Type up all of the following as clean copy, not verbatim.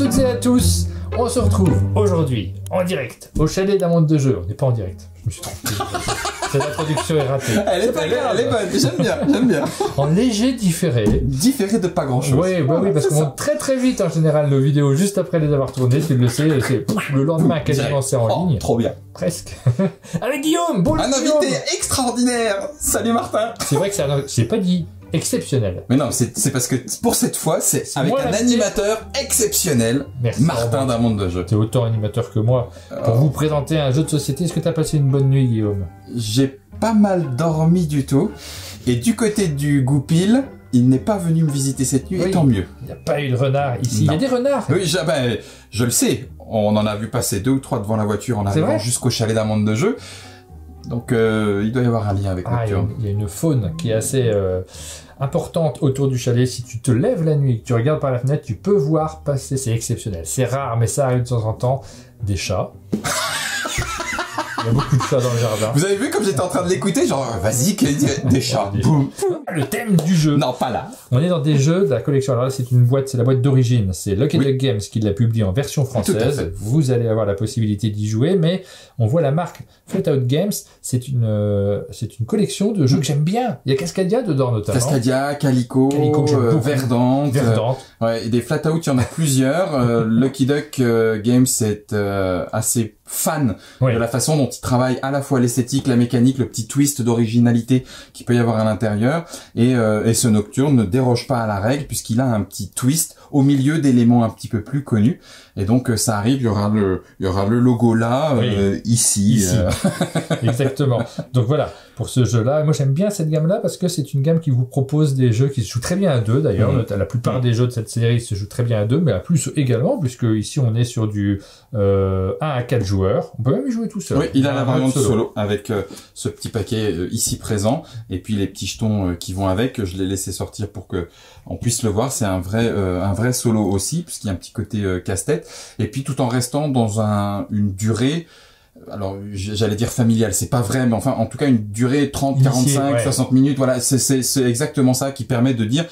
toutes et à tous, on se retrouve aujourd'hui en direct au chalet d'un monde de jeu. On n'est pas en direct, je me suis trompé. Cette introduction est ratée. Elle est bonne, j'aime bien. En léger différé. Différé de pas grand chose. Oui, parce qu'on monte très vite en général nos vidéos juste après les avoir tournées, tu le sais, c'est le lendemain quasiment c'est en ligne. Trop bien. Presque. Avec Guillaume, bonjour. Un invité extraordinaire. Salut Martin. C'est vrai que c'est pas dit exceptionnel. Mais non, c'est parce que pour cette fois, c'est avec un animateur exceptionnel. Merci, Martin d'un monde de jeu. T'es autant animateur que moi. Pour vous présenter un jeu de société, est-ce que t'as passé une bonne nuit, Guillaume? J'ai pas mal dormi du tout. Et du côté du Goupil, il n'est pas venu me visiter cette nuit, et tant mieux. Il n'y a pas eu de renard ici. Non. Il y a des renards. Oui, je le sais. On en a vu passer 2 ou 3 devant la voiture en arrivant jusqu'au chalet d'un monde de jeu. Donc, il doit y avoir un lien avec Nocturne. Il y a une faune qui est assez importante autour du chalet. Si tu te lèves la nuit, que tu regardes par la fenêtre, tu peux voir passer. C'est exceptionnel. C'est rare, mais ça arrive de temps en temps. Des chats. Il y a beaucoup de chats dans le jardin. Vous avez vu comme j'étais en train de l'écouter, genre vas-y, des chats. Boum. Le thème du jeu. Non, pas là. On est dans des jeux de la collection. Alors là, c'est une boîte, c'est la boîte d'origine. C'est Lucky Duck Games qui l'a publié en version française. Vous allez avoir la possibilité d'y jouer, mais on voit la marque Flatout Games. C'est une collection de jeux que j'aime bien. Il y a Cascadia dedans notamment. Cascadia, Calico, Verdante. Ouais, et des Flatout, il y en a plusieurs. Lucky Duck Games, c'est assez fan de la façon dont il travaille à la fois l'esthétique, la mécanique, le petit twist d'originalité qu'il peut y avoir à l'intérieur, et ce Nocturne ne déroge pas à la règle puisqu'il a un petit twist au milieu d'éléments un petit peu plus connus, et donc ça arrive, il y aura le logo là, ici. Exactement. Donc voilà, pour ce jeu-là, moi j'aime bien cette gamme-là parce que c'est une gamme qui vous propose des jeux qui se jouent très bien à deux d'ailleurs. La plupart des jeux de cette série se jouent très bien à deux, mais à plus également, puisque ici on est sur du 1 à 4 joueurs. On peut même y jouer tout seul. Oui, il a la variante solo avec ce petit paquet ici présent, et puis les petits jetons qui vont avec. Je l'ai laissé sortir pour que on puisse le voir. C'est un vrai solo aussi, puisqu'il y a un petit côté casse-tête, et puis tout en restant dans une durée, alors j'allais dire familiale, c'est pas vrai, mais enfin en tout cas une durée 30, 45, 60 minutes, voilà, c'est exactement ça qui permet de dire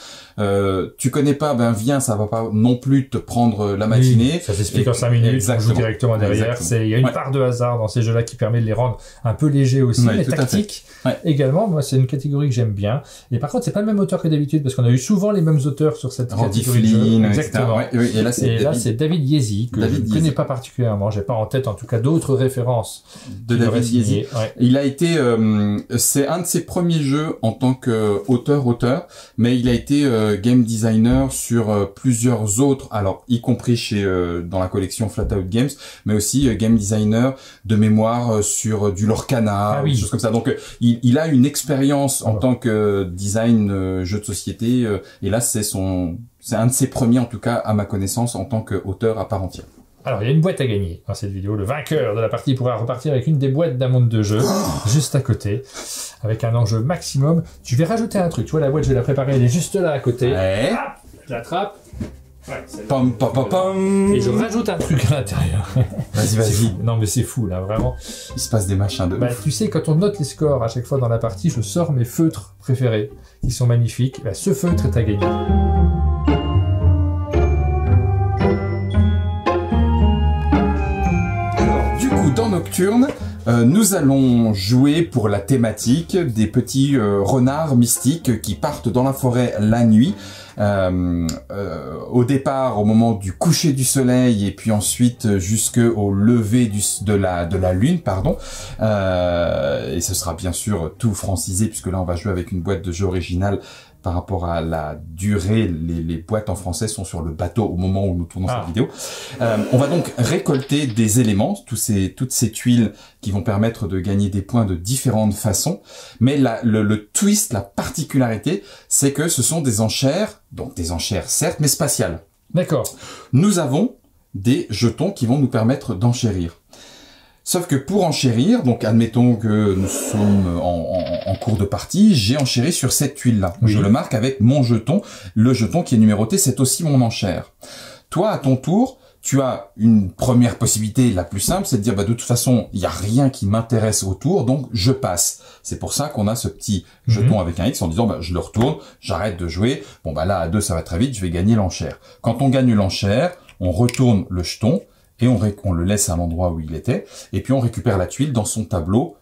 tu connais pas, ben viens, ça va pas non plus te prendre la matinée. Oui, ça s'explique en 5 minutes, on joue directement derrière. Il y a une part de hasard dans ces jeux-là qui permet de les rendre un peu légers aussi, mais tactiques également. Moi, c'est une catégorie que j'aime bien. Et par contre, c'est pas le même auteur que d'habitude, parce qu'on a eu souvent les mêmes auteurs sur cette catégorie de jeu. Exactement. Et là, c'est David Yezi, que je ne connais pas particulièrement. J'ai pas en tête, en tout cas, d'autres références de David Yezi. Il a été, c'est un de ses premiers jeux en tant qu'auteur, mais il a été game designer sur plusieurs autres, alors y compris dans la collection Flatout Games, mais aussi game designer de mémoire sur du Lorcana, des choses comme ça. Donc il a une expérience en tant que design jeu de société, et là c'est un de ses premiers, en tout cas à ma connaissance, en tant qu'auteur à part entière. Alors, il y a une boîte à gagner dans cette vidéo. Le vainqueur de la partie pourra repartir avec une des boîtes d'un monde de jeu, juste à côté, avec un enjeu maximum. Tu vais rajouter un truc. Tu vois, la boîte, je vais la préparer, elle est juste là à côté. Ouais. Hop, je l'attrape. Pam, pam, pam, pam. Et je rajoute un truc à l'intérieur. Vas-y. Non, mais c'est fou, là, vraiment. Il se passe des machins de ouf. Tu sais, quand on note les scores à chaque fois dans la partie, je sors mes feutres préférés, qui sont magnifiques. Ce feutre est à gagner. Dans Nocturne, nous allons jouer pour la thématique des petits renards mystiques qui partent dans la forêt la nuit. Au départ, au moment du coucher du soleil, et puis ensuite jusqu'au lever de la lune, pardon. Et ce sera bien sûr tout francisé, puisque là on va jouer avec une boîte de jeu originale. Par rapport à la durée, les boîtes en français sont sur le bateau au moment où nous tournons cette vidéo. On va donc récolter des éléments, toutes ces tuiles qui vont permettre de gagner des points de différentes façons. Mais le twist, la particularité, c'est que ce sont des enchères, donc des enchères certes, mais spatiales. D'accord. Nous avons des jetons qui vont nous permettre d'enchérir. Sauf que pour enchérir, donc admettons que nous sommes en cours de partie, j'ai enchéri sur cette tuile-là. Oui. Je le marque avec mon jeton. Le jeton qui est numéroté, c'est aussi mon enchère. Toi, à ton tour, tu as une première possibilité, la plus simple, c'est de dire, de toute façon, il n'y a rien qui m'intéresse autour, donc je passe. C'est pour ça qu'on a ce petit jeton avec un X en disant, je le retourne, j'arrête de jouer. Bon, là, à 2, ça va très vite, je vais gagner l'enchère. Quand on gagne l'enchère, on retourne le jeton et on le laisse à l'endroit où il était, et puis on récupère la tuile dans son tableau.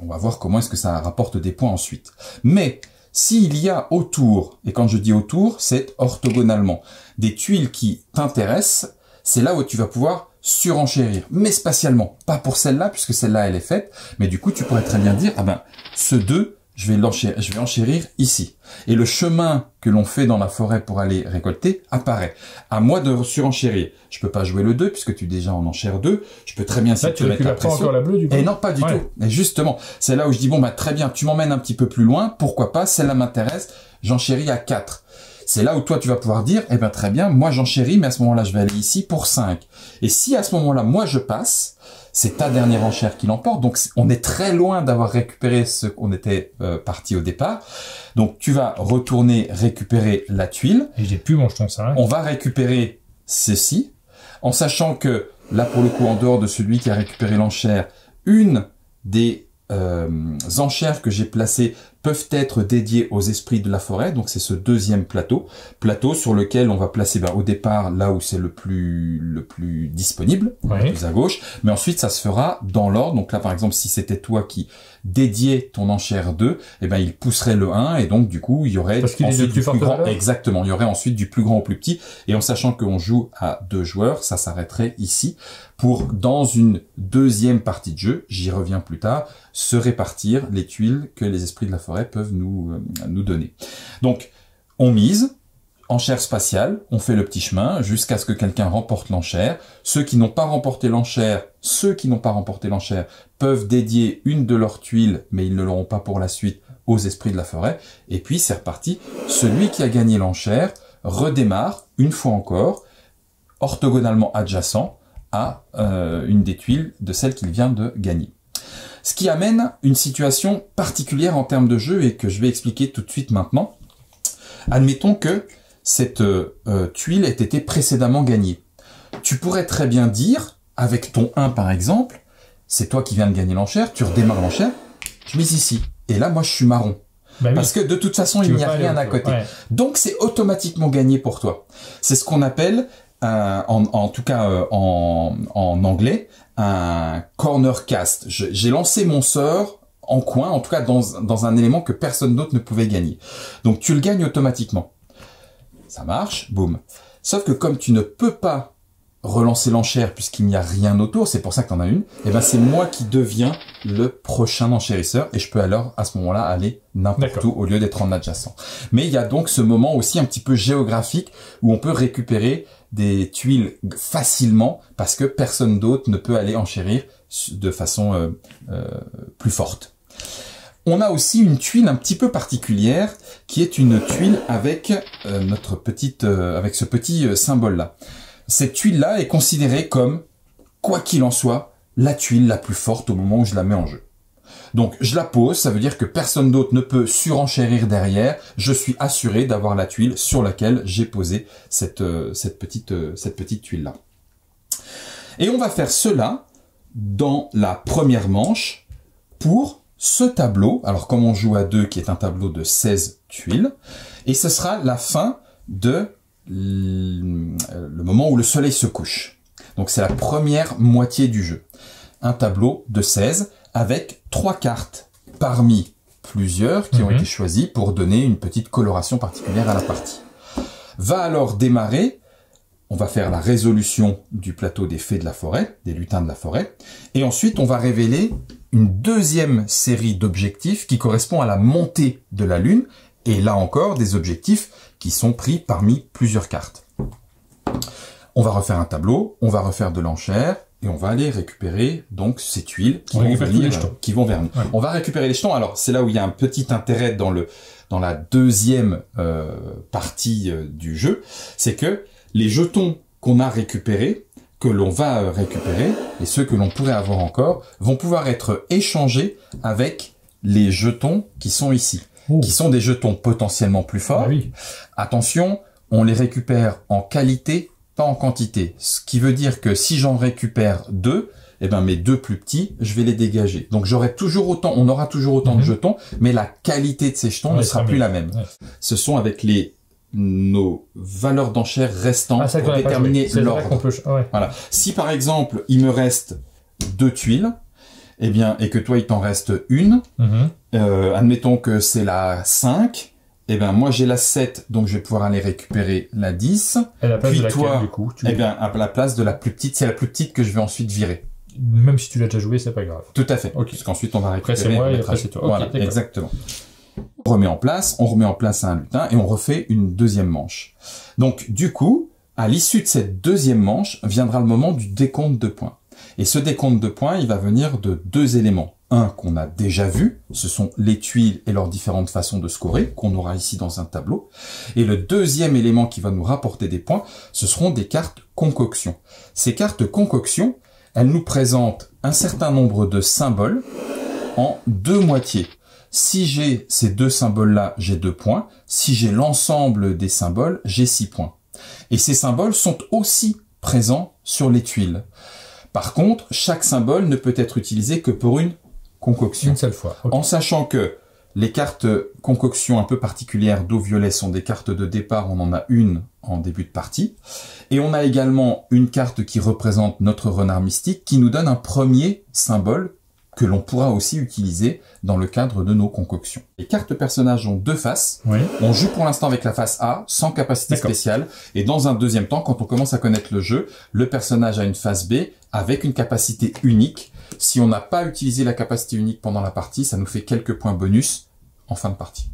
On va voir comment est-ce que ça rapporte des points ensuite. Mais s'il y a autour, et quand je dis autour, c'est orthogonalement, des tuiles qui t'intéressent, c'est là où tu vas pouvoir surenchérir, mais spatialement. Pas pour celle-là, puisque celle-là, elle est faite, mais du coup, tu pourrais très bien dire, ah ben, ce 2, je vais enchérir ici. Et le chemin que l'on fait dans la forêt pour aller récolter apparaît. À moi de surenchérir. Je peux pas jouer le 2, puisque tu déjà en enchères 2. Je peux très bien là, tu mettre la pression. Encore la bleue, du coup. Et non, pas du tout. Et justement, c'est là où je dis, bon, bah, très bien, tu m'emmènes un petit peu plus loin, pourquoi pas, celle-là m'intéresse, j'enchéris à 4. C'est là où toi, tu vas pouvoir dire, eh ben, très bien, moi, j'enchéris, mais à ce moment-là, je vais aller ici pour 5. Et si à ce moment-là, moi, je passe, c'est ta dernière enchère qui l'emporte. Donc, on est très loin d'avoir récupéré ce qu'on était parti au départ. Donc, tu vas retourner récupérer la tuile. Et j'ai plus mon jeton 5. On va récupérer ceci, en sachant que, là, pour le coup, en dehors de celui qui a récupéré l'enchère, une des enchères que j'ai placées peuvent être dédiées aux esprits de la forêt, donc c'est ce deuxième plateau sur lequel on va placer au départ là où c'est le plus disponible, plus à gauche, mais ensuite ça se fera dans l'ordre. Donc là par exemple si c'était toi qui dédiais ton enchère 2, eh ben il pousserait le 1 et donc du coup il y aurait ensuite du plus grand, exactement, il y aurait ensuite du plus grand au plus petit, et en sachant qu'on joue à 2 joueurs, ça s'arrêterait ici pour, dans une deuxième partie de jeu, j'y reviens plus tard, se répartir les tuiles que les esprits de la forêt peuvent nous donner. Donc, on mise, enchère spatiale, on fait le petit chemin jusqu'à ce que quelqu'un remporte l'enchère. Ceux qui n'ont pas remporté l'enchère peuvent dédier une de leurs tuiles, mais ils ne l'auront pas pour la suite, aux esprits de la forêt. Et puis, c'est reparti. Celui qui a gagné l'enchère redémarre, une fois encore, orthogonalement adjacent à une des tuiles de celle qu'il vient de gagner. Ce qui amène une situation particulière en termes de jeu et que je vais expliquer tout de suite maintenant. Admettons que cette tuile ait été précédemment gagnée. Tu pourrais très bien dire, avec ton 1 par exemple, c'est toi qui viens de gagner l'enchère, tu redémarres l'enchère, tu mises ici. Et là, moi, je suis marron. Bah oui. Parce que de toute façon, il n'y a rien à côté. Ouais. Donc, c'est automatiquement gagné pour toi. C'est ce qu'on appelle, en tout cas en anglais, un corner cast. J'ai lancé mon sort en coin, en tout cas dans un élément que personne d'autre ne pouvait gagner. Donc tu le gagnes automatiquement. Ça marche, boum. Sauf que comme tu ne peux pas relancer l'enchère puisqu'il n'y a rien autour, c'est pour ça que tu en as une, et ben c'est moi qui deviens le prochain enchérisseur et je peux alors à ce moment-là aller n'importe où au lieu d'être en adjacent. Mais il y a donc ce moment aussi un petit peu géographique où on peut récupérer des tuiles facilement parce que personne d'autre ne peut aller enchérir de façon plus forte. On a aussi une tuile un petit peu particulière qui est une tuile avec avec ce petit symbole-là. Cette tuile-là est considérée comme, quoi qu'il en soit, la tuile la plus forte au moment où je la mets en jeu. Donc, je la pose, ça veut dire que personne d'autre ne peut surenchérir derrière. Je suis assuré d'avoir la tuile sur laquelle j'ai posé cette petite tuile-là. Et on va faire cela dans la première manche pour ce tableau. Alors, comme on joue à 2, qui est un tableau de 16 tuiles, et ce sera la fin de le moment où le soleil se couche. Donc, c'est la première moitié du jeu. Un tableau de 16 avec 3 cartes parmi plusieurs qui ont été choisies pour donner une petite coloration particulière à la partie. Va alors démarrer, on va faire la résolution du plateau des fées de la forêt, des lutins de la forêt, et ensuite on va révéler une deuxième série d'objectifs qui correspond à la montée de la lune, et là encore des objectifs qui sont pris parmi plusieurs cartes. On va refaire un tableau, on va refaire de l'enchère, et on va aller récupérer donc ces tuiles qui vont vers nous. Ouais. On va récupérer les jetons. Alors c'est là où il y a un petit intérêt dans la deuxième partie du jeu, c'est que les jetons qu'on a récupérés, que l'on va récupérer, et ceux que l'on pourrait avoir encore, vont pouvoir être échangés avec les jetons qui sont ici, qui sont des jetons potentiellement plus forts. Ah oui. Attention, on les récupère en qualité, pas en quantité. Ce qui veut dire que si j'en récupère 2, eh ben mes 2 plus petits, je vais les dégager. Donc on aura toujours autant de jetons, mais la qualité de ces jetons ne sera plus la même. Ouais. Ce sont avec les nos valeurs d'enchères restantes pour déterminer l'ordre. Ouais. Voilà. Si par exemple, il me reste 2 tuiles, eh bien, et que toi, il t'en reste une, admettons que c'est la 5, eh bien, moi, j'ai la 7, donc je vais pouvoir aller récupérer la 10. Et la place puis de laquelle, toi, du coup, eh bien, à la place de la plus petite, c'est la plus petite que je vais ensuite virer. Même si tu l'as déjà joué, c'est pas grave. Tout à fait. Okay. Puisqu'ensuite, on va récupérer. Après, c'est moi et après, c'est toi. Okay, voilà, exactement. On remet en place un lutin et on refait une deuxième manche. Donc, du coup, à l'issue de cette deuxième manche, viendra le moment du décompte de points. Et ce décompte de points, il va venir de 2 éléments. Un qu'on a déjà vu, ce sont les tuiles et leurs différentes façons de scorer, qu'on aura ici dans un tableau. Et le deuxième élément qui va nous rapporter des points, ce seront des cartes concoction. Ces cartes concoction, elles nous présentent un certain nombre de symboles en 2 moitiés. Si j'ai ces 2 symboles-là, j'ai 2 points. Si j'ai l'ensemble des symboles, j'ai 6 points. Et ces symboles sont aussi présents sur les tuiles. Par contre, chaque symbole ne peut être utilisé que pour une concoction. Une seule fois. Okay. En sachant que les cartes concoction un peu particulières d'eau-violet sont des cartes de départ, on en a une en début de partie. Et on a également une carte qui représente notre renard mystique, qui nous donne un premier symbole que l'on pourra aussi utiliser dans le cadre de nos concoctions. Les cartes personnages ont 2 faces. Oui. On joue pour l'instant avec la face A, sans capacité spéciale. Et dans un deuxième temps, quand on commence à connaître le jeu, le personnage a une face B avec une capacité unique. Si on n'a pas utilisé la capacité unique pendant la partie, ça nous fait quelques points bonus en fin de partie.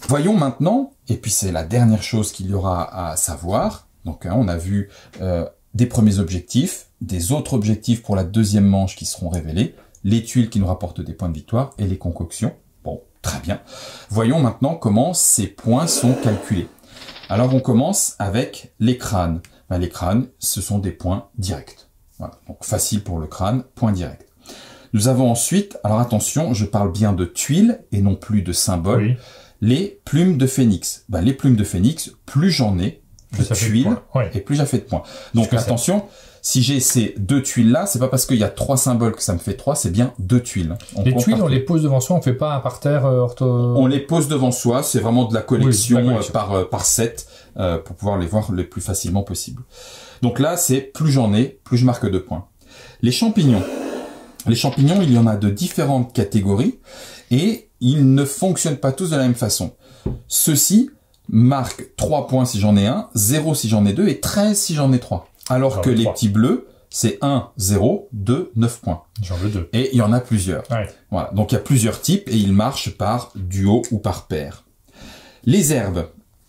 Voyons maintenant, et puis c'est la dernière chose qu'il y aura à savoir. Donc on a vu des premiers objectifs, des autres objectifs pour la deuxième manche qui seront révélés, les tuiles qui nous rapportent des points de victoire et les concoctions. Bon, très bien. Voyons maintenant comment ces points sont calculés. Alors on commence avec les crânes. Ben, les crânes, ce sont des points directs. Voilà. Donc facile pour le crâne, point direct. Nous avons ensuite, alors attention, je parle bien de tuiles et non plus de symboles, oui. Les plumes de phénix. Ben, les plumes de phénix, plus j'en ai de tuiles et plus j'ai fait de points. Donc attention, si j'ai ces 2 tuiles-là, c'est pas parce qu'il y a 3 symboles que ça me fait 3, c'est bien 2 tuiles. Les tuiles, on les pose devant soi, on fait pas un parterre On les pose devant soi, c'est vraiment de la collection, par set, pour pouvoir les voir le plus facilement possible. Donc là, c'est plus j'en ai, plus je marque 2 points. Les champignons. Les champignons, il y en a de différentes catégories et ils ne fonctionnent pas tous de la même façon. Ceux-ci marquent 3 points si j'en ai 1, 0 si j'en ai 2 et 13 si j'en ai 3. Alors que les petits bleus, c'est 1, 0, 2, 9 points. J'en veux 2. Et il y en a plusieurs. Ouais. Voilà. Donc il y a plusieurs types et ils marchent par duo ou par paire. Les herbes.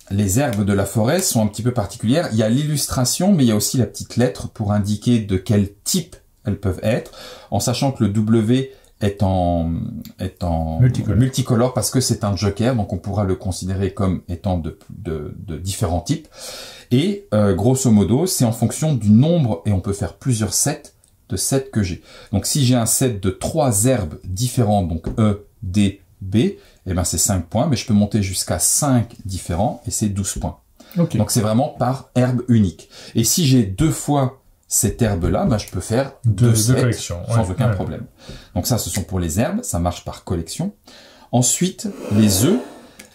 Les herbes de la forêt sont un petit peu particulières. Il y a l'illustration, mais il y a aussi la petite lettre pour indiquer de quel type elles peuvent être, en sachant que le W est en multicolore parce que c'est un joker, donc on pourra le considérer comme étant de différents types. Et grosso modo, c'est en fonction du nombre, et on peut faire plusieurs sets de sets que j'ai. Donc si j'ai un set de 3 herbes différentes, donc E, D, B, eh ben c'est 5 points, mais je peux monter jusqu'à 5 différents, et c'est 12 points. Okay. Donc c'est vraiment par herbe unique. Et si j'ai 2 fois cette herbe-là, ben je peux faire 2 sets sans aucun problème. Donc ça, ce sont pour les herbes, ça marche par collection. Ensuite, les œufs.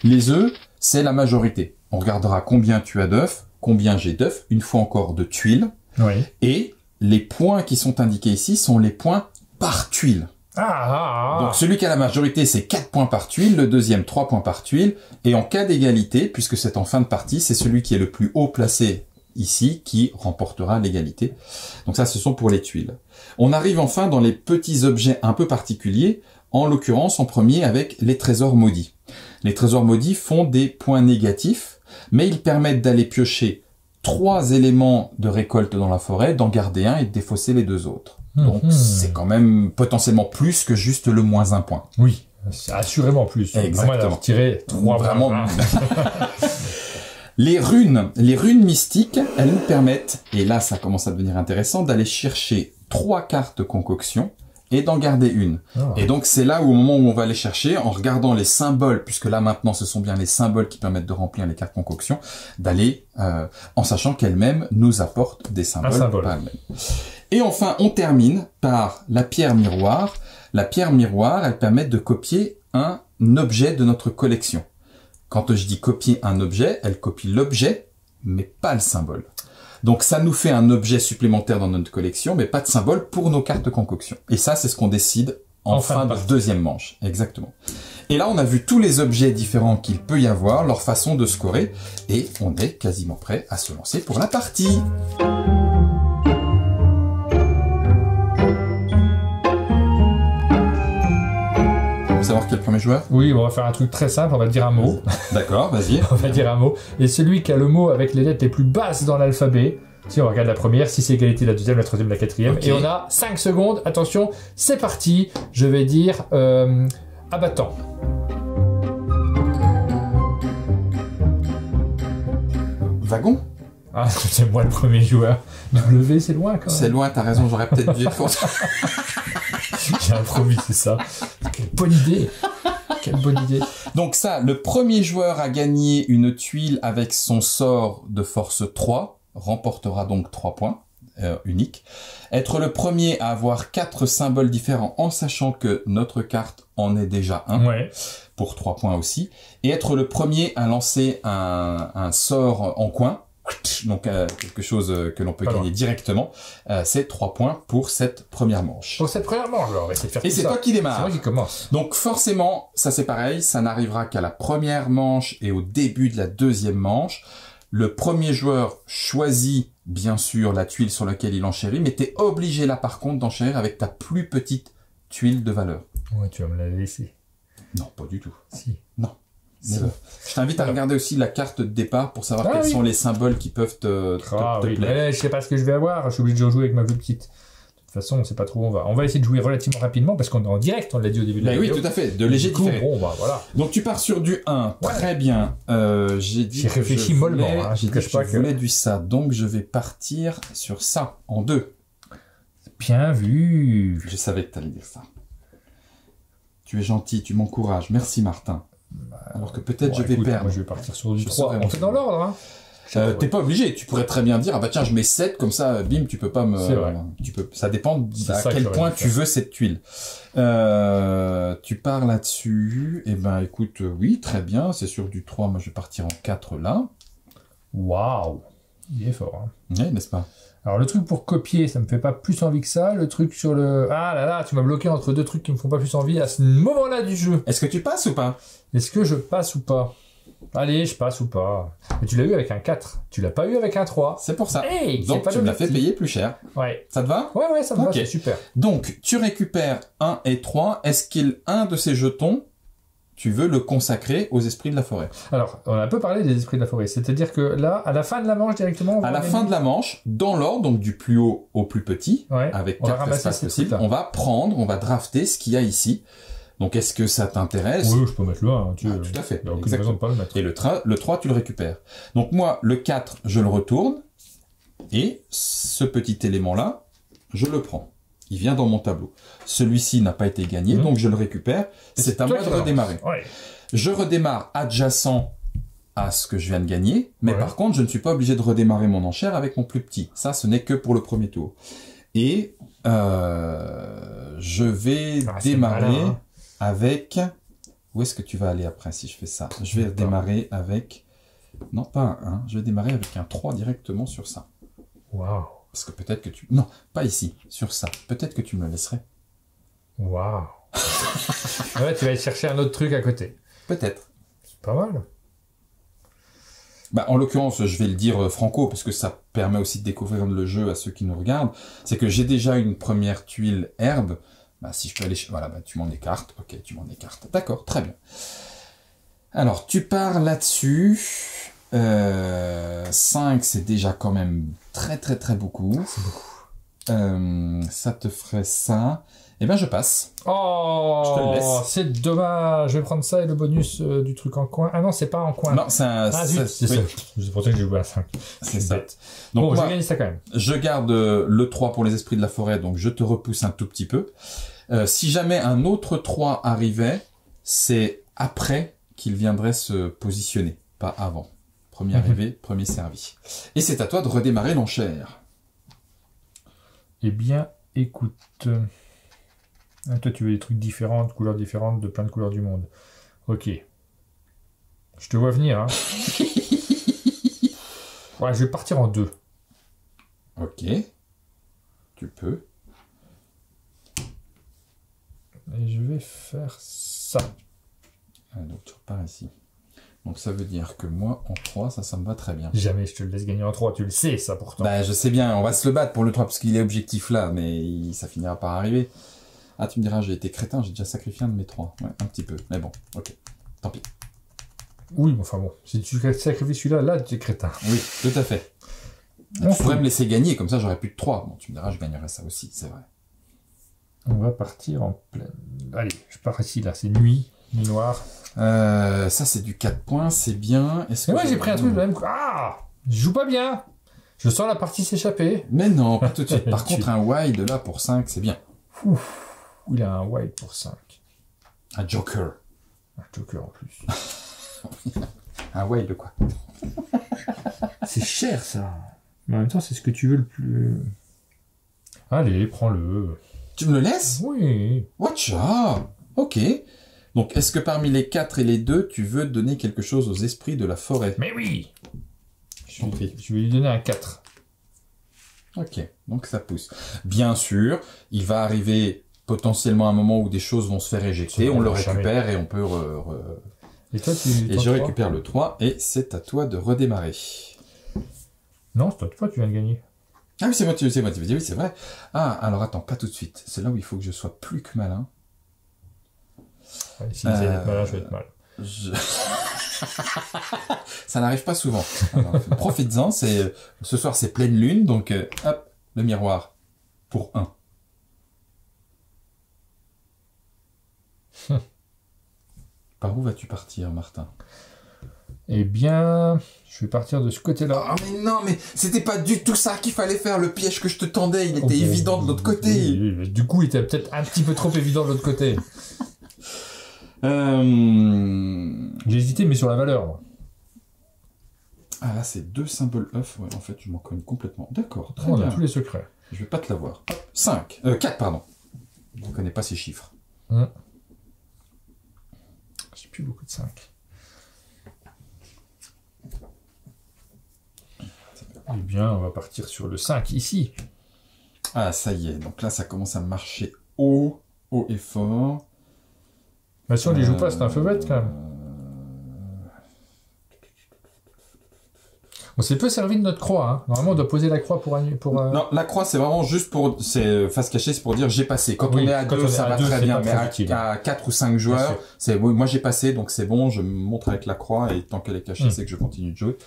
Les œufs, c'est la majorité. On regardera combien tu as d'œufs, combien j'ai d'œufs, une fois encore de tuiles. Oui. Et les points qui sont indiqués ici sont les points par tuile. Donc celui qui a la majorité, c'est 4 points par tuile, le deuxième 3 points par tuile, et en cas d'égalité, puisque c'est en fin de partie, c'est celui qui est le plus haut placé ici qui remportera l'égalité. Donc ça, ce sont pour les tuiles. On arrive enfin dans les petits objets un peu particuliers, en l'occurrence en premier avec les trésors maudits. Les trésors maudits font des points négatifs, mais ils permettent d'aller piocher 3 éléments de récolte dans la forêt, d'en garder un et de défausser les 2 autres. Donc c'est quand même potentiellement plus que juste le moins 1 point. Oui, c'est assurément plus. Exactement. Tirer 3 vraiment. Les runes mystiques, elles nous permettent, et là ça commence à devenir intéressant, d'aller chercher 3 cartes concoction et d'en garder une. Et donc c'est là où au moment où on va aller chercher, en regardant les symboles, puisque là maintenant ce sont bien les symboles qui permettent de remplir les cartes concoction, d'aller, en sachant qu'elles-mêmes nous apportent des symboles. Un symbole. Et enfin, on termine par la pierre miroir. La pierre miroir, elle permet de copier un objet de notre collection. Quand je dis copier un objet, elle copie l'objet, mais pas le symbole. Donc ça nous fait un objet supplémentaire dans notre collection, mais pas de symbole pour nos cartes concoction. Et ça, c'est ce qu'on décide en fin de deuxième manche. Exactement. Et là, on a vu tous les objets différents qu'il peut y avoir, leur façon de scorer, et on est quasiment prêt à se lancer pour la partie. Savoir qui est le premier joueur? Oui, on va faire un truc très simple, on va dire un mot. D'accord, vas-y. On va dire un mot. Et celui qui a le mot avec les lettres les plus basses dans l'alphabet, si on regarde la première, si c'est égalité, la deuxième, la troisième, la quatrième. Okay. Et on a 5 secondes. Attention, c'est parti. Je vais dire abattant. Wagon? Ah, c'est moi le premier joueur. W, c'est loin quand même. C'est loin, t'as raison, j'aurais peut-être dû être J'ai improvisé ça. Quelle bonne idée. Quelle bonne idée. Donc ça, le premier joueur à gagner une tuile avec son sort de force 3 remportera donc 3 points uniques. Être le premier à avoir 4 symboles différents en sachant que notre carte en est déjà un, ouais, pour 3 points aussi. Et être le premier à lancer un sort en coin, donc quelque chose que l'on peut gagner directement, c'est 3 points pour cette première manche. Pour cette première manche, alors, on va essayer de faire et c'est toi qui démarre. C'est moi qui commence. Donc forcément, ça c'est pareil, ça n'arrivera qu'à la première manche et au début de la deuxième manche. Le premier joueur choisit bien sûr la tuile sur laquelle il enchérit, mais t'es obligé là par contre d'enchérir avec ta plus petite tuile de valeur. Ouais, tu vas me la laisser. Non, pas du tout. Si. Non. Si. Je t'invite à regarder aussi la carte de départ pour savoir quels sont les symboles qui peuvent te plaire. Mais je sais pas ce que je vais avoir, je suis obligé de jouer avec ma plus petite. De toute façon, on sait pas trop où on va. On va essayer de jouer relativement rapidement parce qu'on est en direct, on l'a dit au début de la vidéo. Oui, tout à fait, de léger différé. Bon, bah, voilà. Donc tu pars sur du 1, très bien. J'ai réfléchi mollement, hein, j'ai dit que je voulais du ça, donc je vais partir sur ça, en 2. Bien vu. Je savais que tu allais dire ça. Tu es gentil, tu m'encourages. Merci Martin. Alors que peut-être je vais perdre. Moi je vais partir sur du 3. On fait dans l'ordre, hein. T'es pas obligé, tu pourrais très bien dire ah bah tiens je mets 7 comme ça bim tu peux pas me ça dépend à quel point tu veux cette tuile. Tu pars là-dessus et ben écoute oui très bien, c'est sur du 3, moi je vais partir en 4 là. Waouh, il est fort hein. Oui, n'est-ce pas? Alors le truc pour copier, ça me fait pas plus envie que ça, le truc sur le ah là là, tu m'as bloqué entre deux trucs qui me font pas plus envie à ce moment-là du jeu. Est-ce que tu passes ou pas? Est-ce que je passe ou pas? Allez, je passe ou pas. Mais tu l'as eu avec un 4. Tu l'as pas eu avec un 3. C'est pour ça. Hey, donc tu me l'as fait payer plus cher. Ouais. Ça te va? Ouais, ça me va, c'est super. Donc, tu récupères 1 et 3. Est-ce qu'un de ces jetons, tu veux le consacrer aux esprits de la forêt? Alors, on a un peu parlé des esprits de la forêt. C'est-à-dire que là, à la fin de la manche directement... À la fin de la manche, dans l'ordre, donc du plus haut au plus petit, avec 4 espaces possibles, on va prendre, on va drafter ce qu'il y a ici. Donc, est-ce que ça t'intéresse? Oui, je peux mettre le 1. Tout à fait. Il n'y a aucune raison de pas le mettre. Et le 3, tu le récupères. Donc, moi, le 4, je le retourne. Et ce petit élément-là, je le prends. Il vient dans mon tableau. Celui-ci n'a pas été gagné, donc je le récupère. C'est à moi de redémarrer. Ouais. Je redémarre adjacent à ce que je viens de gagner. Mais par contre, je ne suis pas obligé de redémarrer mon enchère avec mon plus petit. Ça, ce n'est que pour le premier tour. Et je vais démarrer... avec... Où est-ce que tu vas aller après si je fais ça? Je vais démarrer avec... Non, pas un 1. Je vais démarrer avec un 3 directement sur ça. Waouh. Parce que peut-être que tu... Non, pas ici. Sur ça. Peut-être que tu me le laisserais. Waouh. Ouais, tu vas aller chercher un autre truc à côté. Peut-être. C'est pas mal. Bah, en l'occurrence, je vais le dire franco, parce que ça permet aussi de découvrir le jeu à ceux qui nous regardent. C'est que j'ai déjà une première tuile herbe. Bah, si je peux aller... Voilà, bah, tu m'en écartes. Ok, tu m'en écartes. D'accord, très bien. Alors, tu pars là-dessus. 5, c'est déjà quand même très beaucoup. C'est beaucoup. Ça te ferait ça. Eh ben, je passe. Oh, je te le laisse. C'est dommage. Je vais prendre ça et le bonus du truc en coin. Ah non, c'est pas en coin. Non, c'est un... c'est ça. C'est pour ça que j'ai joué à 5. C'est ça. Bête. Donc, bon, j'ai gagné ça quand même. Je garde le 3 pour les esprits de la forêt, donc je te repousse un tout petit peu. Si jamais un autre 3 arrivait, c'est après qu'il viendrait se positionner, pas avant. Premier arrivé, premier servi. Et c'est à toi de redémarrer l'enchère. Eh bien, écoute... toi, tu veux des trucs différents, de couleurs différentes, de plein de couleurs du monde. Ok. Je te vois venir, hein. Ouais, je vais partir en 2. Ok. Tu peux. Et je vais faire ça. Ah, donc tu repars ici. Donc ça veut dire que moi, en 3, ça me va très bien. Jamais je te le laisse gagner en 3, tu le sais, ça, pourtant. Bah, je sais bien, on va se le battre pour le 3, parce qu'il est objectif là, mais ça finira par arriver. Ah, tu me diras, j'ai été crétin, j'ai déjà sacrifié un de mes 3. Ouais, un petit peu. Mais bon, ok. Tant pis. Oui, mais enfin bon, si tu sacrifies celui-là, là, tu es crétin. Oui, tout à fait. Tu pourrais me laisser gagner, comme ça j'aurais plus de 3. Bon, tu me diras, je gagnerais ça aussi, c'est vrai. On va partir en pleine... Allez, je pars ici, là, c'est nuit noire. Ça, c'est du 4 points, c'est bien. Est-ce que Ouais, j'ai pris un truc de même... Ah, je joue pas bien. Je sens la partie s'échapper. Mais non, pas tout de suite. Par contre, un wide, là, pour 5, c'est bien. Ouf, il a un wide pour 5. Un joker. Un joker en plus. Un wide, quoi. C'est cher, ça. Mais en même temps, c'est ce que tu veux le plus... Allez, prends-le. Tu me le laisses? Oui. Watcha. Ok. Donc, est-ce que parmi les 4 et les 2, tu veux donner quelque chose aux esprits de la forêt? Mais oui. Je t'en prie. Je vais lui donner un 4. Ok, donc ça pousse. Bien sûr, il va arriver potentiellement un moment où des choses vont se faire éjecter, on le récupère et on peut... Et toi, et je récupère le 3, et c'est à toi de redémarrer. Non, c'est toi, tu viens de gagner. Ah oui, c'est moi, oui, c'est vrai. Ah, alors attends, pas tout de suite. C'est là où il faut que je sois plus que malin. Ouais, si vous êtes malin, je vais être mal. Ça n'arrive pas souvent. Alors, profites-en, ce soir c'est pleine lune, donc hop, le miroir pour 1. Par où vas-tu partir, Martin? Eh bien, je vais partir de ce côté-là. Ah mais non, mais c'était pas du tout ça qu'il fallait faire, le piège que je te tendais, il était évident de l'autre côté. Oui, du coup, il était peut-être un petit peu trop évident de l'autre côté. J'ai hésité, mais sur la valeur, moi. Ah là, c'est 2 symboles œufs. Ouais, en fait, je m'en cogne complètement. D'accord, très On bien. a tous les secrets. Je vais pas te l'avoir. 4, pardon. Je ne connais pas ces chiffres. J'ai plus beaucoup de 5. Eh bien, on va partir sur le 5, ici. Ah, ça y est. Donc là, ça commence à marcher haut et fort. Mais si on les joue pas, c'est un feu bête, quand même. On s'est peu servi de notre croix, hein. Normalement, on doit poser la croix pour... Non, la croix, c'est vraiment juste pour... C'est face cachée, c'est pour dire j'ai passé. Quand on est à 2, ça va très bien. Mais à 4 ou 5 joueurs, c'est moi j'ai passé, donc c'est bon, je me montre avec la croix, et tant qu'elle est cachée, c'est que je continue de jouer.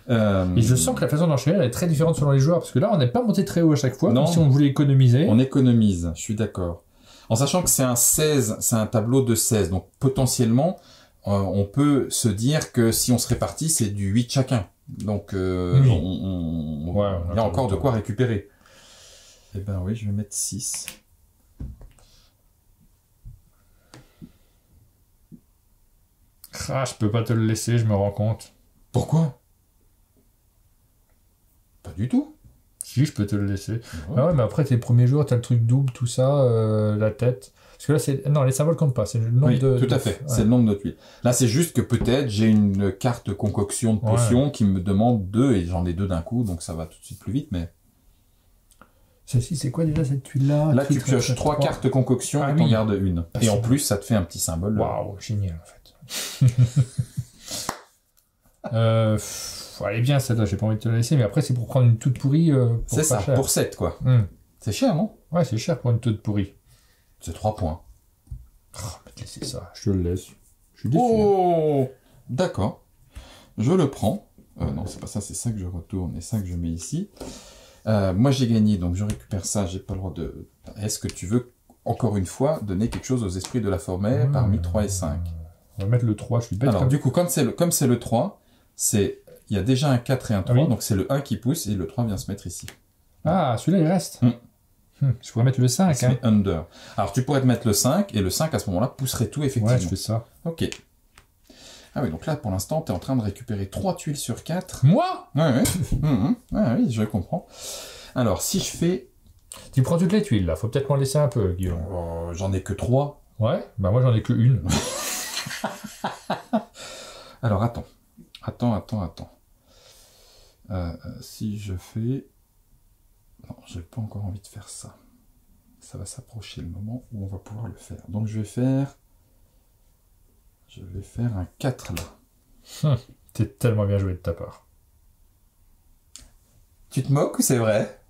Et je sens que la façon d'enchaîner, elle est très différente selon les joueurs, parce que là, on n'est pas monté très haut à chaque fois, non, comme si on voulait économiser. On économise, je suis d'accord. En sachant que c'est un 16, c'est un tableau de 16, donc potentiellement, on peut se dire que si on se répartit, c'est du 8 chacun. Donc, il y a encore de quoi récupérer. Eh ben oui, je vais mettre 6. Ah, je peux pas te le laisser, je me rends compte. Pourquoi? Pas du tout. Si, je peux te le laisser. Ouais. Ah ouais, mais après, tes premiers jours, t'as le truc double, tout ça, la tête. Parce que là, c'est... Non, les symboles comptent pas, c'est le nombre de... tout à fait, c'est le nombre de tuiles. Là, c'est juste que peut-être j'ai une carte concoction de potions qui me demande 2, et j'en ai 2 d'un coup, donc ça va tout de suite plus vite, mais... Celle-ci, c'est quoi déjà cette tuile-là? Là, tu pioches 3 cartes concoction et t'en gardes une. Et en plus, ça te fait un petit symbole. Waouh, génial, en fait. Elle est bien, celle-là, j'ai pas envie de te la laisser, mais après, c'est pour prendre une toute pourrie. C'est ça, cher. Pour 7, quoi. C'est cher, non? Ouais, c'est cher pour une toute pourrie. C'est 3 points. Oh, mais te laisser ça, je te le laisse. Je suis déçu. Oh, d'accord. Je le prends. Non, c'est pas ça, c'est ça que je retourne et ça que je mets ici. Moi, j'ai gagné, donc je récupère ça, j'ai pas le droit de... Est-ce que tu veux, encore une fois, donner quelque chose aux esprits de la forêt parmi 3 et 5? On va mettre le 3, je suis bête. Alors, du coup, comme c'est le 3, il y a déjà un 4 et un 3, donc c'est le 1 qui pousse et le 3 vient se mettre ici. Ah, celui-là, il reste. Je pourrais mettre le 5. Hein. Under. Alors, tu pourrais te mettre le 5, et le 5, à ce moment-là, pousserait tout, effectivement. Ouais, je fais ça. Ok. Ah oui, donc là, pour l'instant, tu es en train de récupérer 3 tuiles sur 4. Moi? Ouais. Oui, je comprends. Alors, si je fais... Tu prends toutes les tuiles, là. Faut peut-être m'en laisser un peu, Guillaume. J'en ai que 3. Ouais? Bah moi, j'en ai que une. Alors, attends. Si je fais... Non, j'ai pas encore envie de faire ça. Ça va s'approcher le moment où on va pouvoir le faire. Donc, je vais faire un 4 là. C'est tellement bien joué de ta part. Tu te moques ou c'est vrai?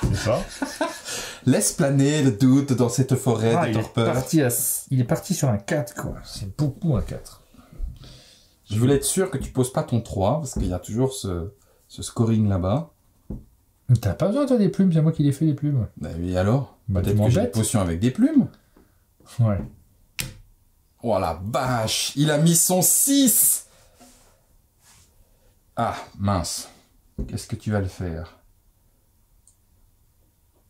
C'est ça. Laisse planer le doute dans cette forêt de torpeur. Il est parti sur un 4, quoi. C'est beaucoup un 4. Je voulais être sûr que tu poses pas ton 3, parce qu'il y a toujours ce scoring là-bas. T'as pas besoin, toi, des plumes. C'est moi qui les fais, les plumes. Bah oui, alors Bah, peut-être que j'ai des potions avec des plumes. Ouais. Oh la vache, il a mis son 6. Ah, mince. Qu'est-ce que tu vas le faire?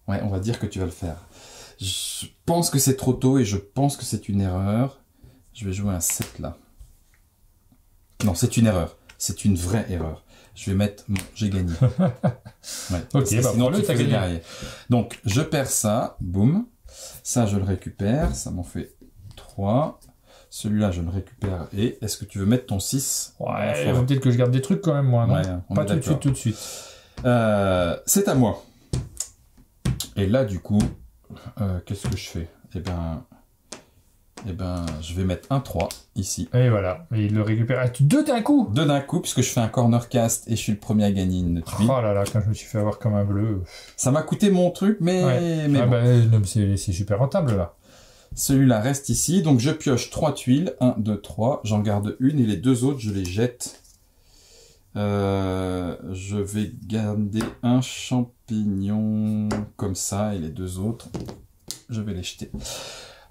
Ouais, on va dire que tu vas le faire. Je pense que c'est trop tôt et je pense que c'est une erreur. Je vais jouer un 7 là. Non, c'est une erreur. C'est une vraie erreur. Je vais mettre... Bon, j'ai gagné. Ouais, Ok, bah sinon, prends-le, tu t'as fais gagné. derrière. Donc, je perds ça. Boum. Ça, je le récupère. Ça m'en fait 3. Celui-là, je le récupère. Et est-ce que tu veux mettre ton 6? Ouais, il faut peut-être que je garde des trucs quand même, moi, non? Ouais, on Pas est tout de d'accord. suite. C'est à moi. Et là, du coup, qu'est-ce que je fais? Eh ben, je vais mettre un 3 ici. Et voilà. Et il le récupère. Ah, deux d'un coup! 2 d'un coup, puisque je fais un corner cast et je suis le premier à gagner une tuile. Oh là là, quand je me suis fait avoir comme un bleu. Ça m'a coûté mon truc, mais, Ouais. mais Ah bon. bah, non, c'est super rentable, là. Celui-là reste ici, donc je pioche 3 tuiles. 1, 2, 3. J'en garde une et les 2 autres, je les jette. Je vais garder un champignon comme ça et les 2 autres, je vais les jeter.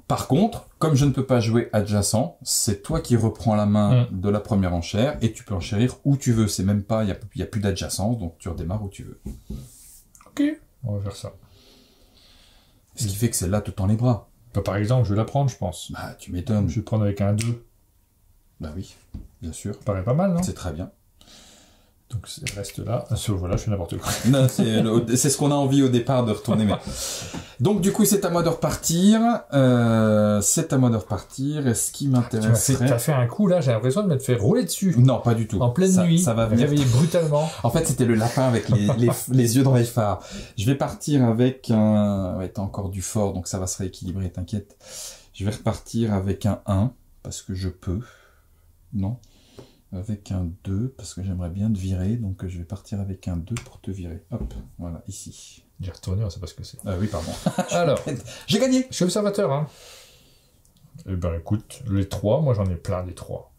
Par contre, comme je ne peux pas jouer adjacent, c'est toi qui reprends la main de la première enchère et tu peux enchérir où tu veux. C'est même pas, il y a plus d'adjacence, donc tu redémarres où tu veux. Ok, on va faire ça. Ce qui fait que c'est là tout en les bras. Bah, par exemple, je vais la prendre, je pense. Bah, tu m'étonnes. Je vais prendre avec un 2. Bah oui, bien sûr. Ça paraît pas mal, non? C'est très bien. Donc, il reste là. Voilà, je fais n'importe quoi. Non, c'est ce qu'on a envie au départ de retourner. Mais... Donc du coup, c'est à moi de repartir. Et ce qui m'intéresserait... T'as fait un coup, là, j'ai l'impression de m'être fait rouler dessus. Non, pas du tout. En pleine nuit. Ça va venir. Réveillé brutalement. En fait, c'était le lapin avec les yeux dans les phares. Je vais partir avec un... Ouais, t'as encore du fort, donc ça va se rééquilibrer, t'inquiète. Je vais repartir avec un 1, parce que je peux. Non. Avec un 2, parce que j'aimerais bien te virer, donc je vais partir avec un 2 pour te virer. Hop, voilà, ici. J'ai retourné, on sait pas ce que c'est. Ah oui, pardon. Alors, j'ai gagné. je suis observateur, hein. Eh ben, écoute, les 3, moi j'en ai plein des 3.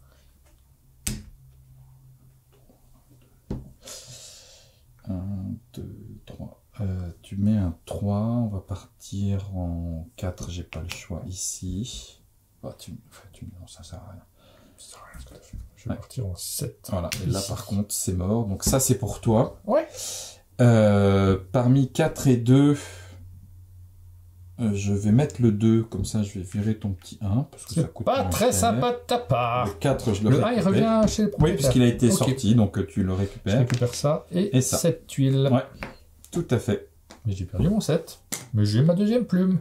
Un, 2, 3. Tu mets un 3, on va partir en 4, j'ai pas le choix ici. Bah, non, ça sert à rien. Ça sert à rien ce que t'as fait. Je vais partir en 7. Voilà, et là par contre c'est mort, donc ça c'est pour toi. Ouais. Parmi 4 et 2, je vais mettre le 2, comme ça je vais virer ton petit 1. Parce que ça coûte pas moins très cher. sympa de ta part. Le 4, je le Le 1, récupère. il revient chez le Oui, propriétaire. puisqu'il a été Ok. sorti, donc tu le Je récupères. récupère ça et ça. 7 tuiles. Ouais, tout à fait. Mais j'ai perdu mon 7. Mais j'ai ma deuxième plume.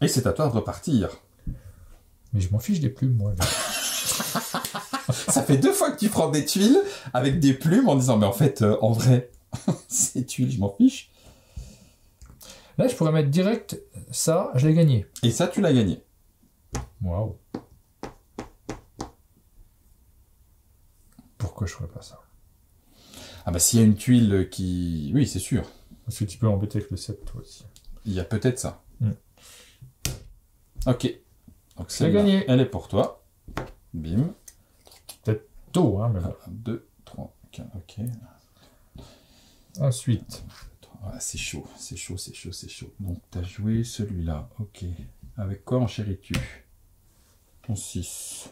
Et c'est à toi de repartir. Mais je m'en fiche des plumes, moi. Ça fait 2 fois que tu prends des tuiles avec des plumes en disant, mais en fait, en vrai, ces tuiles, je m'en fiche. Là, je pourrais mettre direct ça, je l'ai gagné. Et ça, tu l'as gagné. Waouh. Pourquoi je ferais pas ça? Ah bah s'il y a une tuile qui... Oui, c'est sûr. Parce que tu peux embêter avec le 7, toi aussi. Il y a peut-être ça. Mm. Ok. Donc J'ai gagné. elle est pour toi. Bim. Peut-être tôt, hein, mais bon. 1, 2, 3, 4, ok. Ensuite. Ah, c'est chaud, c'est chaud, c'est chaud, c'est chaud. Donc t'as joué celui-là, ok. Avec quoi enchéris-tu? Ton 6.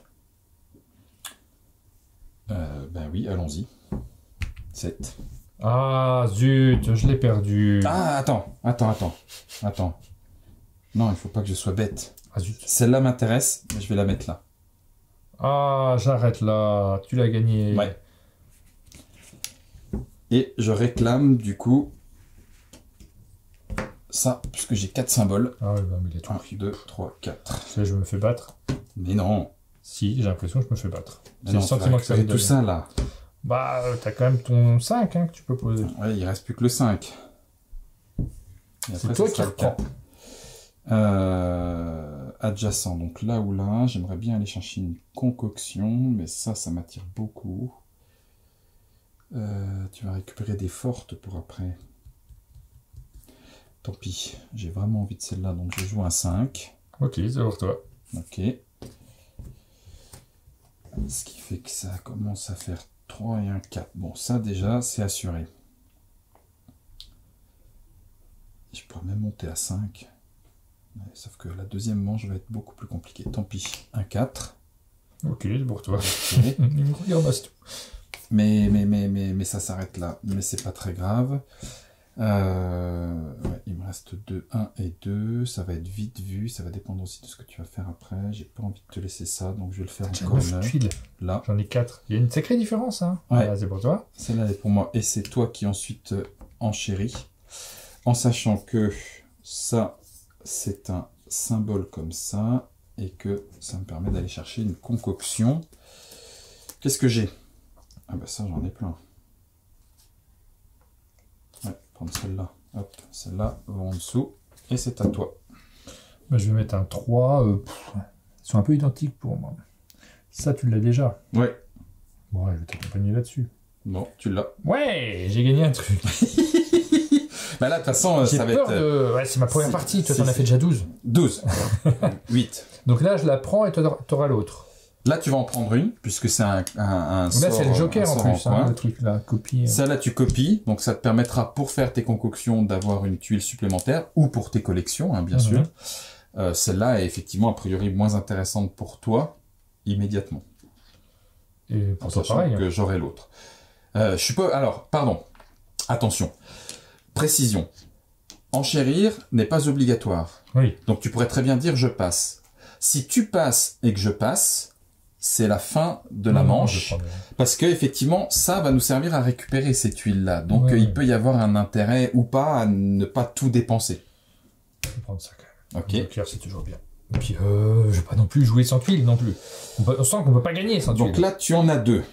Ben oui, allons-y. 7. Ah, zut, je l'ai perdu. Ah, attends. Non, il faut pas que je sois bête. Ah, zut. Celle-là m'intéresse, mais je vais la mettre là. Ah, j'arrête là. Tu l'as gagné. Ouais. Et je réclame, du coup, ça, puisque j'ai 4 symboles. Ah ouais, non, mais il a tout 1, pris. 2, 3, 4. Là, je me fais battre. Mais non. Si, j'ai l'impression que je me fais battre. Mais C'est non, le tu vas sentiment que ça me récupérer tout donne. ça, là. Bah, t'as quand même ton 5 hein, que tu peux poser. Ouais, il reste plus que le 5. Et C'est après, toi ça qui sera le reprends. 4. Adjacent, donc là ou là, j'aimerais bien aller chercher une concoction, mais ça m'attire beaucoup. Tu vas récupérer des fortes pour après. Tant pis, j'ai vraiment envie de celle-là, donc je joue un 5. Ok, c'est pour toi. Ok. Ce qui fait que ça commence à faire 3 et un 4. Bon, ça déjà, c'est assuré. Je pourrais même monter à 5. Ouais, sauf que la deuxième manche va être beaucoup plus compliquée. Tant pis, un 4. Ok, c'est pour toi. Ok. Il me regarde tout. Mais ça s'arrête là. Mais c'est pas très grave. Ouais, il me reste 2, 1 et 2. Ça va être vite vu. Ça va dépendre aussi de ce que tu vas faire après. J'ai pas envie de te laisser ça, donc je vais le faire J'ai encore 9 tuiles. là. J'en ai 4. Il y a une sacrée différence, hein. Ouais. Voilà, c'est pour toi. Celle-là elle est pour moi. Et c'est toi qui ensuite enchéris. En sachant que ça, c'est un symbole comme ça. Et que ça me permet d'aller chercher une concoction. Qu'est-ce que j'ai? Ah bah ça, j'en ai plein. Ouais, prendre celle-là. Hop, celle-là va en dessous. Et c'est à toi. Bah, je vais mettre un 3. Ils sont un peu identiques pour moi. Ça, tu l'as déjà. Ouais. Bon, ouais, je vais t'accompagner là-dessus. Bon, tu l'as. Ouais, j'ai gagné un truc. Bah là, de toute façon, J'ai ça va peur être... de... Ouais, c'est ma première partie. Toi, c'est- t'en as fait déjà 12. 12. 8. Donc là, je la prends et t'auras l'autre. Là, tu vas en prendre une, puisque c'est un Là, sort, c'est le joker un en sort plus, coin. hein, le truc, la copie. Ça, là, tu copies. Donc, ça te permettra, pour faire tes concoctions, d'avoir une tuile supplémentaire, ou pour tes collections, hein, bien sûr. Celle-là est effectivement, a priori, moins intéressante pour toi, immédiatement. Et En pour toi, sachant pareil. que j'aurai l'autre. Je suis pas... Alors, pardon. Attention. Précision. Enchérir n'est pas obligatoire. Oui. Donc tu pourrais très bien dire je passe. Si tu passes et que je passe, c'est la fin de la manche. Parce que effectivement, ça va nous servir à récupérer ces tuiles-là. Donc Ouais. il peut y avoir un intérêt ou pas à ne pas tout dépenser. Je vais prendre ça quand même. Ok. Le clair, c'est toujours bien. Et puis, je vais pas non plus jouer sans tuile non plus. On sent qu'on peut pas gagner sans tuile. Donc là, tu en as 2.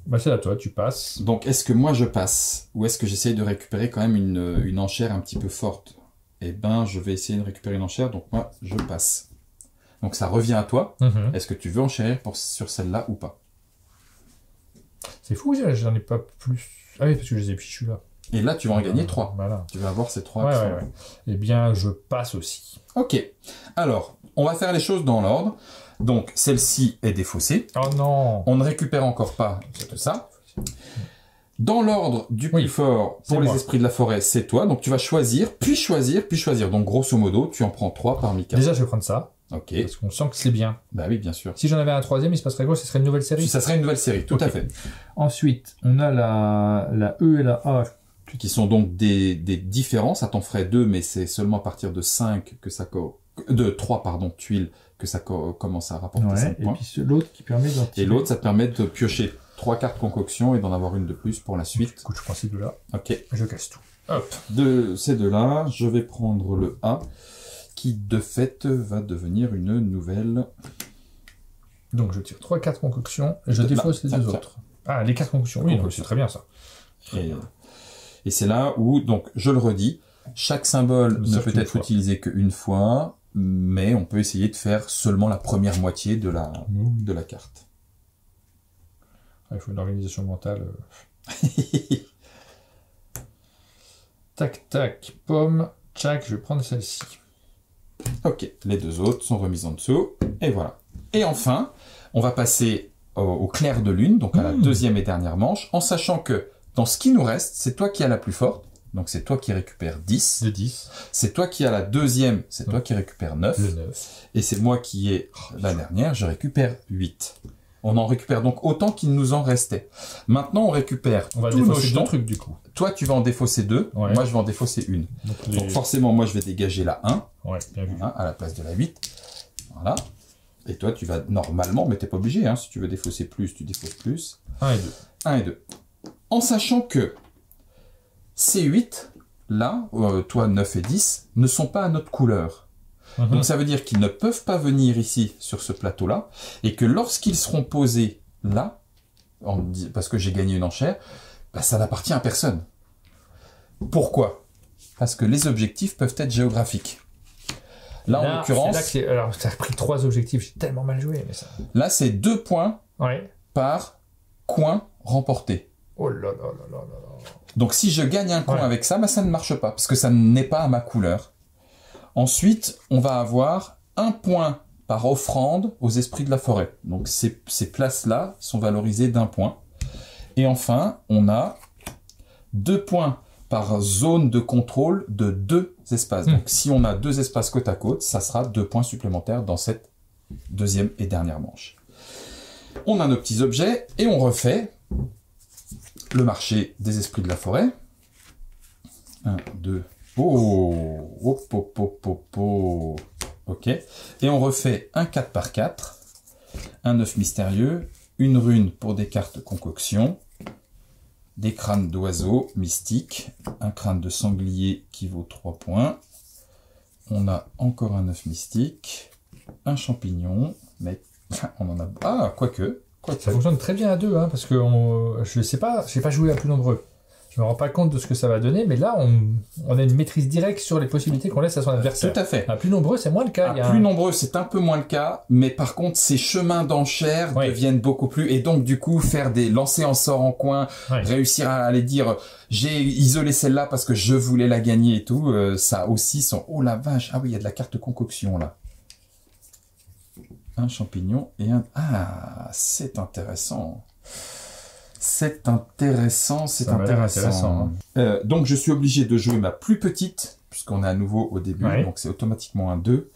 Bah, c'est à toi, tu passes. Donc est-ce que moi je passe ou est-ce que j'essaye de récupérer quand même une enchère un petit peu forte? Eh ben, je vais essayer de récupérer une enchère, donc moi je passe. Donc ça revient à toi. Est-ce que tu veux enchérir sur celle-là ou pas? C'est fou, j'en ai pas plus. Ah oui, parce que je les ai fichus là. Et là, tu vas en gagner 3. Voilà. Tu vas avoir ces 3 Ouais. Eh bien, je passe aussi. Ok. Alors, on va faire les choses dans l'ordre. Donc, celle-ci est défaussée. Oh non. On ne récupère encore pas ça. Dans l'ordre du plus fort, pour C'est les moi. esprits de la forêt, c'est toi. Donc, tu vas choisir, puis choisir, puis choisir. Donc, grosso modo, tu en prends 3 parmi 4. Déjà, je vais prendre ça. Ok. Parce qu'on sent que c'est bien. Bah oui, bien sûr. Si j'en avais un troisième, il se passerait quoi? Ce serait une nouvelle série. Ça serait une nouvelle série, tout Ok. à fait. Ensuite, on a la E et la A. Qui sont donc des différences. Ça t'en ferait 2, mais c'est seulement à partir de 5 que ça... De 3, pardon, tuiles que ça commence à rapporter 5 et points. puis l'autre qui permet d'en tirer. Et l'autre, ça te permet de piocher 3 cartes concoction et d'en avoir une de plus pour la suite. Écoute, je prends ces deux-là. Ok. Je casse tout. Hop. De ces deux-là, je vais prendre le A, qui de fait va devenir une nouvelle... Donc je tire 3 cartes concoctions et je défausse les ça, deux ça. autres. Ah, les cartes concoctions. Oui, donc Concoctions. c'est très bien ça. Et c'est là où, donc, je le redis, chaque symbole ne Sauf peut qu'une être fois. utilisé qu'une fois, mais on peut essayer de faire seulement la première moitié de la carte. Il faut une organisation mentale. Tac, tac, pomme, tchac, je vais prendre celle-ci. Ok, les deux autres sont remises en dessous, et voilà. Et enfin, on va passer au clair de lune, donc à la deuxième et dernière manche, en sachant que dans ce qui nous reste, c'est toi qui as la plus forte, donc c'est toi qui récupères 10. De 10. C'est toi qui as la deuxième, c'est toi qui récupères 9. Le 9. Et c'est moi qui ai la dernière, je récupère 8. On en récupère donc autant qu'il nous en restait. Maintenant, on récupère On va tous nos défausser deux jetons. trucs du coup. Toi, tu vas en défausser 2, Ouais. moi je vais en défausser une. Donc, Donc forcément, moi je vais dégager la 1, Ouais, bien vu. à la place de la 8. Voilà. Et toi, tu vas normalement, mais t'es pas obligé, hein, si tu veux défausser plus, tu défausses plus. 1 et 2. 1 et 2. En sachant que ces 8 là, toi 9 et 10, ne sont pas à notre couleur. Donc ça veut dire qu'ils ne peuvent pas venir ici, sur ce plateau-là, et que lorsqu'ils seront posés là, parce que j'ai gagné une enchère, bah, ça n'appartient à personne. Pourquoi? Parce que les objectifs peuvent être géographiques. Là, en l'occurrence... Alors, ça a pris 3 objectifs, j'ai tellement mal joué. Mais ça... Là, c'est 2 points par coin remporté. Oh là là là là là. Donc, si je gagne un coin avec ça, bah, ça ne marche pas, parce que ça n'est pas à ma couleur. Ensuite, on va avoir 1 point par offrande aux esprits de la forêt. Donc, ces places-là sont valorisées d'1 point. Et enfin, on a 2 points par zone de contrôle de 2 espaces. Donc, si on a 2 espaces côte à côte, ça sera 2 points supplémentaires dans cette deuxième et dernière manche. On a nos petits objets et on refait le marché des esprits de la forêt. 1, 2, ok. Et on refait un 4 par 4, un 9 mystérieux, une rune pour des cartes concoction, des crânes d'oiseaux mystiques, un crâne de sanglier qui vaut 3 points. On a encore un 9 mystique, un champignon, mais on en a... Ah, quoique. Ça fonctionne très bien à 2, hein, parce que je sais pas, j'ai pas joué à plus nombreux. Je me rends pas compte de ce que ça va donner, mais là, on a une maîtrise directe sur les possibilités qu'on laisse à son adversaire. Tout à fait. À plus nombreux, c'est moins le cas. Plus nombreux, c'est un peu moins le cas, mais par contre, ces chemins d'enchères deviennent beaucoup plus, et donc, du coup, faire des lancers en sort en coin, réussir à aller dire, j'ai isolé celle-là parce que je voulais la gagner et tout, ça aussi sont, oh la vache, ah oui, il y a de la carte concoction, là. Un champignon et un, ah, c'est intéressant. C'est intéressant. Donc, je suis obligé de jouer ma plus petite, puisqu'on est à nouveau au début, donc c'est automatiquement un 2.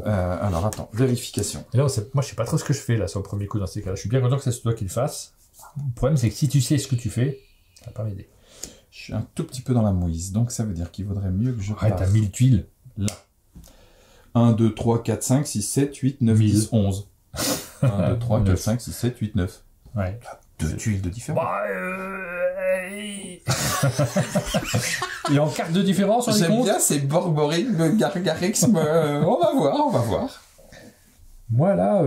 Alors, attends, vérification. Et là, moi, je sais pas trop ce que je fais, là, sur le premier coup, dans ces cas-là. Je suis bien content que c'est toi qui le fasse. Le problème, c'est que si tu sais ce que tu fais, ça va pas m'aider. Je suis un tout petit peu dans la mouise, donc ça veut dire qu'il vaudrait mieux que je passe. T'as 1000 tuiles. Là. 1, 2, 3, 4, 5, 6, 7, 8, 9, 10, 11. 1, 2, 3, 4, 5, 6, 7, 8, 9. Ouais. 2 tuiles de différence. Et en carte de différence, on est compte. J'aime bien ces Borborigme, Gargarix, on va voir. Moi, là,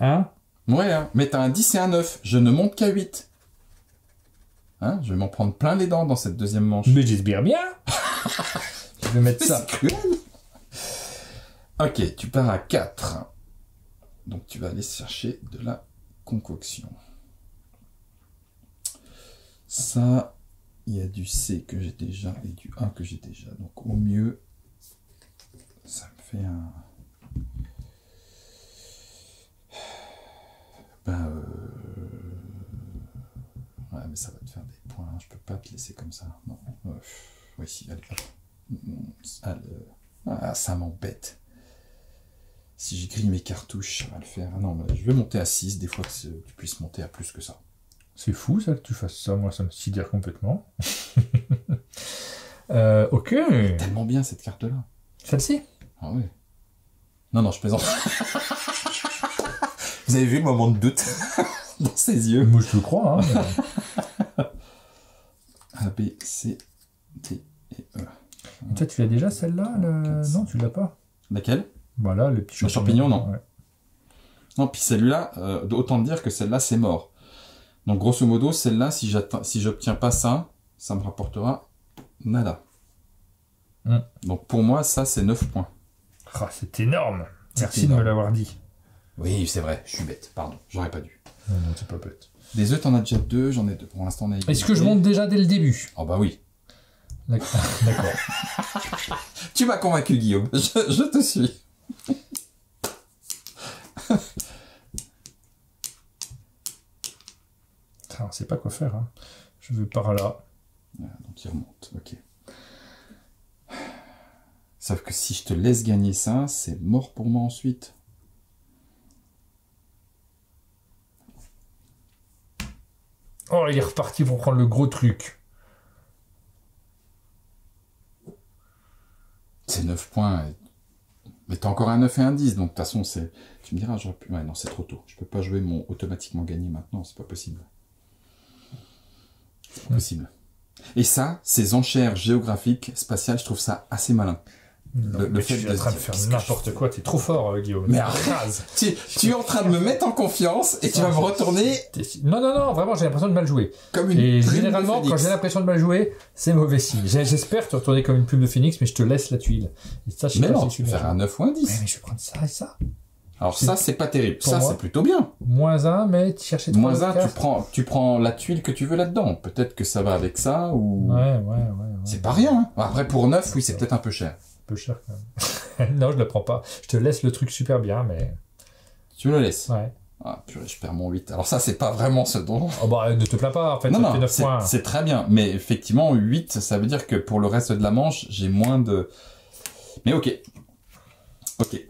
hein? Ouais, hein. Mais t'as un 10 et un 9. Je ne monte qu'à 8. Hein? Je vais m'en prendre plein les dents dans cette deuxième manche. Mais j'espère bien. Je vais mettre ça. C'est cruel. Ok, tu pars à 4. Donc tu vas aller chercher de la concoction. Ça, il y a du C que j'ai déjà et du A que j'ai déjà. Donc au mieux, ça me fait un... Ouais, mais ça va te faire des points. Je peux pas te laisser comme ça. Non. Oui, si, allez. Ah, ça m'embête. Si j'ai grillé mes cartouches, ça va le faire. Ah non, mais je vais monter à 6, des fois que tu puisses monter à plus que ça. C'est fou, ça, que tu fasses ça. Moi, ça me sidère complètement. Ok. Tellement bien, cette carte-là. Celle-ci? Ah oui. Non, je plaisante. Vous avez vu le moment de doute dans ses yeux? Moi, je te crois, hein. A, B, C, D et E. Toi, tu l'as déjà, celle-là? Non, tu l'as pas. Laquelle? Voilà, le petit champignon, non. Ouais. Non, puis celui-là, autant dire que celle-là, c'est mort. Donc, grosso modo, celle-là, si j'obtiens pas ça, ça me rapportera nada. Donc, pour moi, ça, c'est 9 points. Ah, c'est énorme. Merci de me l'avoir dit. Oui, c'est vrai, je suis bête, pardon, j'aurais pas dû. Non, c'est pas bête. Des œufs, t'en as déjà 2, j'en ai 2. Pour l'instant, on a égalité. Est-ce que je monte déjà dès le début? Oh bah oui. D'accord. Tu m'as convaincu, Guillaume, je te suis. On sait pas quoi faire. Hein. Je vais par là. Donc il remonte, ok. Sauf que si je te laisse gagner ça, c'est mort pour moi ensuite. Oh, il est reparti pour prendre le gros truc. C'est 9 points. Mais t'as encore un 9 et un 10, donc de toute façon, c'est... Tu me diras, j'aurais pu... Ouais, non, c'est trop tôt. Je peux pas jouer mon automatiquement gagné maintenant, c'est pas possible. C'est pas possible. Et ça, ces enchères géographiques, spatiales, je trouve ça assez malin. Non, mais tu es en train de faire n'importe quoi, t'es trop fort, Guillaume. Mais arrête. Tu es en train de me mettre en confiance et tu vas me retourner. Non, vraiment, j'ai l'impression de mal jouer. Comme une et plume généralement, de quand j'ai l'impression de mal jouer, c'est mauvais signe. J'espère te retourner comme une plume de phénix, mais je te laisse la tuile. Et ça, je sais mais pas non, si tu peux faire un 9 ou un 10. Mais je vais prendre ça et ça. Alors ça, c'est pas terrible. Pour Ça, moi. c'est plutôt bien. -1, mais tu cherchais Moins 1, tu prends la tuile que tu veux là-dedans. Peut-être que ça va avec ça ou... Ouais. C'est pas rien. Hein. Après, pour 9, oui, c'est peut-être un peu cher. Un peu cher quand même. Non, je le prends pas. Je te laisse le truc super bien, mais... Tu me le laisses. Ouais. Ah, purée, je perds mon 8. Alors ça, c'est pas vraiment ce dont... Oh bah, ne te plains pas, en fait, Non, ça fait non, 9 points. c'est très bien. Mais effectivement, 8, ça veut dire que pour le reste de la manche, j'ai moins de... Mais ok. Ok.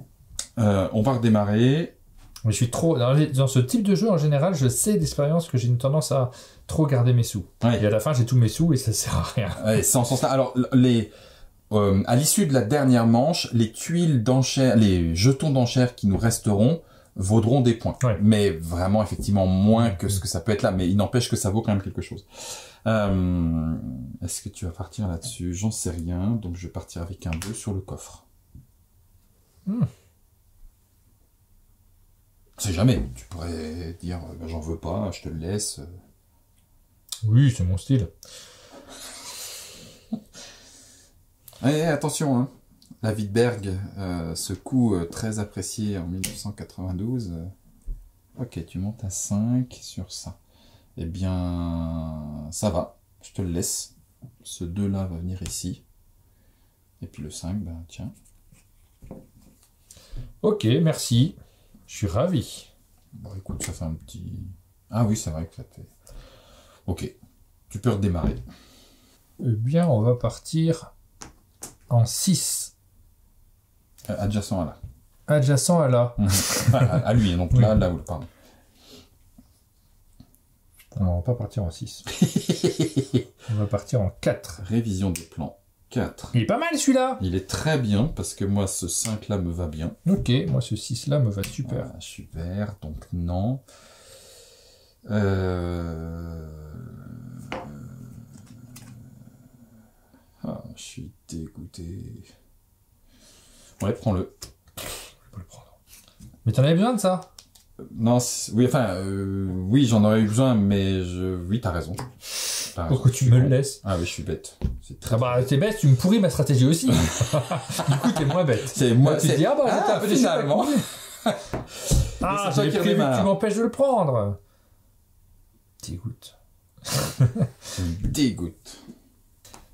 On va redémarrer. Mais je suis trop... Dans ce type de jeu, en général, je sais d'expérience que j'ai une tendance à trop garder mes sous. Ouais. Et à la fin, j'ai tous mes sous et ça sert à rien. Ouais, c'est en ce sens-là. Alors, à l'issue de la dernière manche, les tuiles d'enchères, les jetons d'enchères qui nous resteront vaudront des points. Ouais. Mais vraiment, effectivement, moins que ce que ça peut être là. Mais il n'empêche que ça vaut quand même quelque chose. Est-ce que tu vas partir là-dessus? J'en sais rien. Donc, je vais partir avec un 2 sur le coffre. C'est jamais. Tu pourrais dire, bah, j'en veux pas, je te le laisse. Oui, c'est mon style. Et attention, hein. La Wittberg, ce coup très apprécié en 1992. Ok, tu montes à 5 sur ça. Eh bien, ça va. Je te le laisse. Ce 2-là va venir ici. Et puis le 5, ben tiens. Ok, merci. Je suis ravi. Bon, écoute, ça fait un petit... Ah oui, c'est vrai que ça fait... Ok, tu peux redémarrer. Eh bien, on va partir en 6. Adjacent à là. Adjacent à là. À lui, donc Oui. là, pardon. On va pas partir en 6. On va partir en 4. Révision des plans 4. Il est pas mal celui-là. Il est très bien, parce que moi, ce 5-là me va bien. Ok, moi ce 6-là me va super. Voilà, super, donc non. Ah, je suis dégoûté. Ouais, prends-le. Je vais pas le prendre. Mais t'en avais besoin de ça? Non, oui, enfin, oui, j'en aurais eu besoin, mais oui, t'as raison. Pourquoi tu me le laisses? Ah oui, je suis bête. C'est très... Ah bah t'es bête, tu me pourris ma stratégie aussi. Du coup t'es moins bête. C'est moi, Tu te dis ah bah j'étais un peu déçu finalement. Ah c'est toi j'ai qui prévu que redémarre. tu m'empêches de le prendre. Dégoûte. Ça me dégoûte.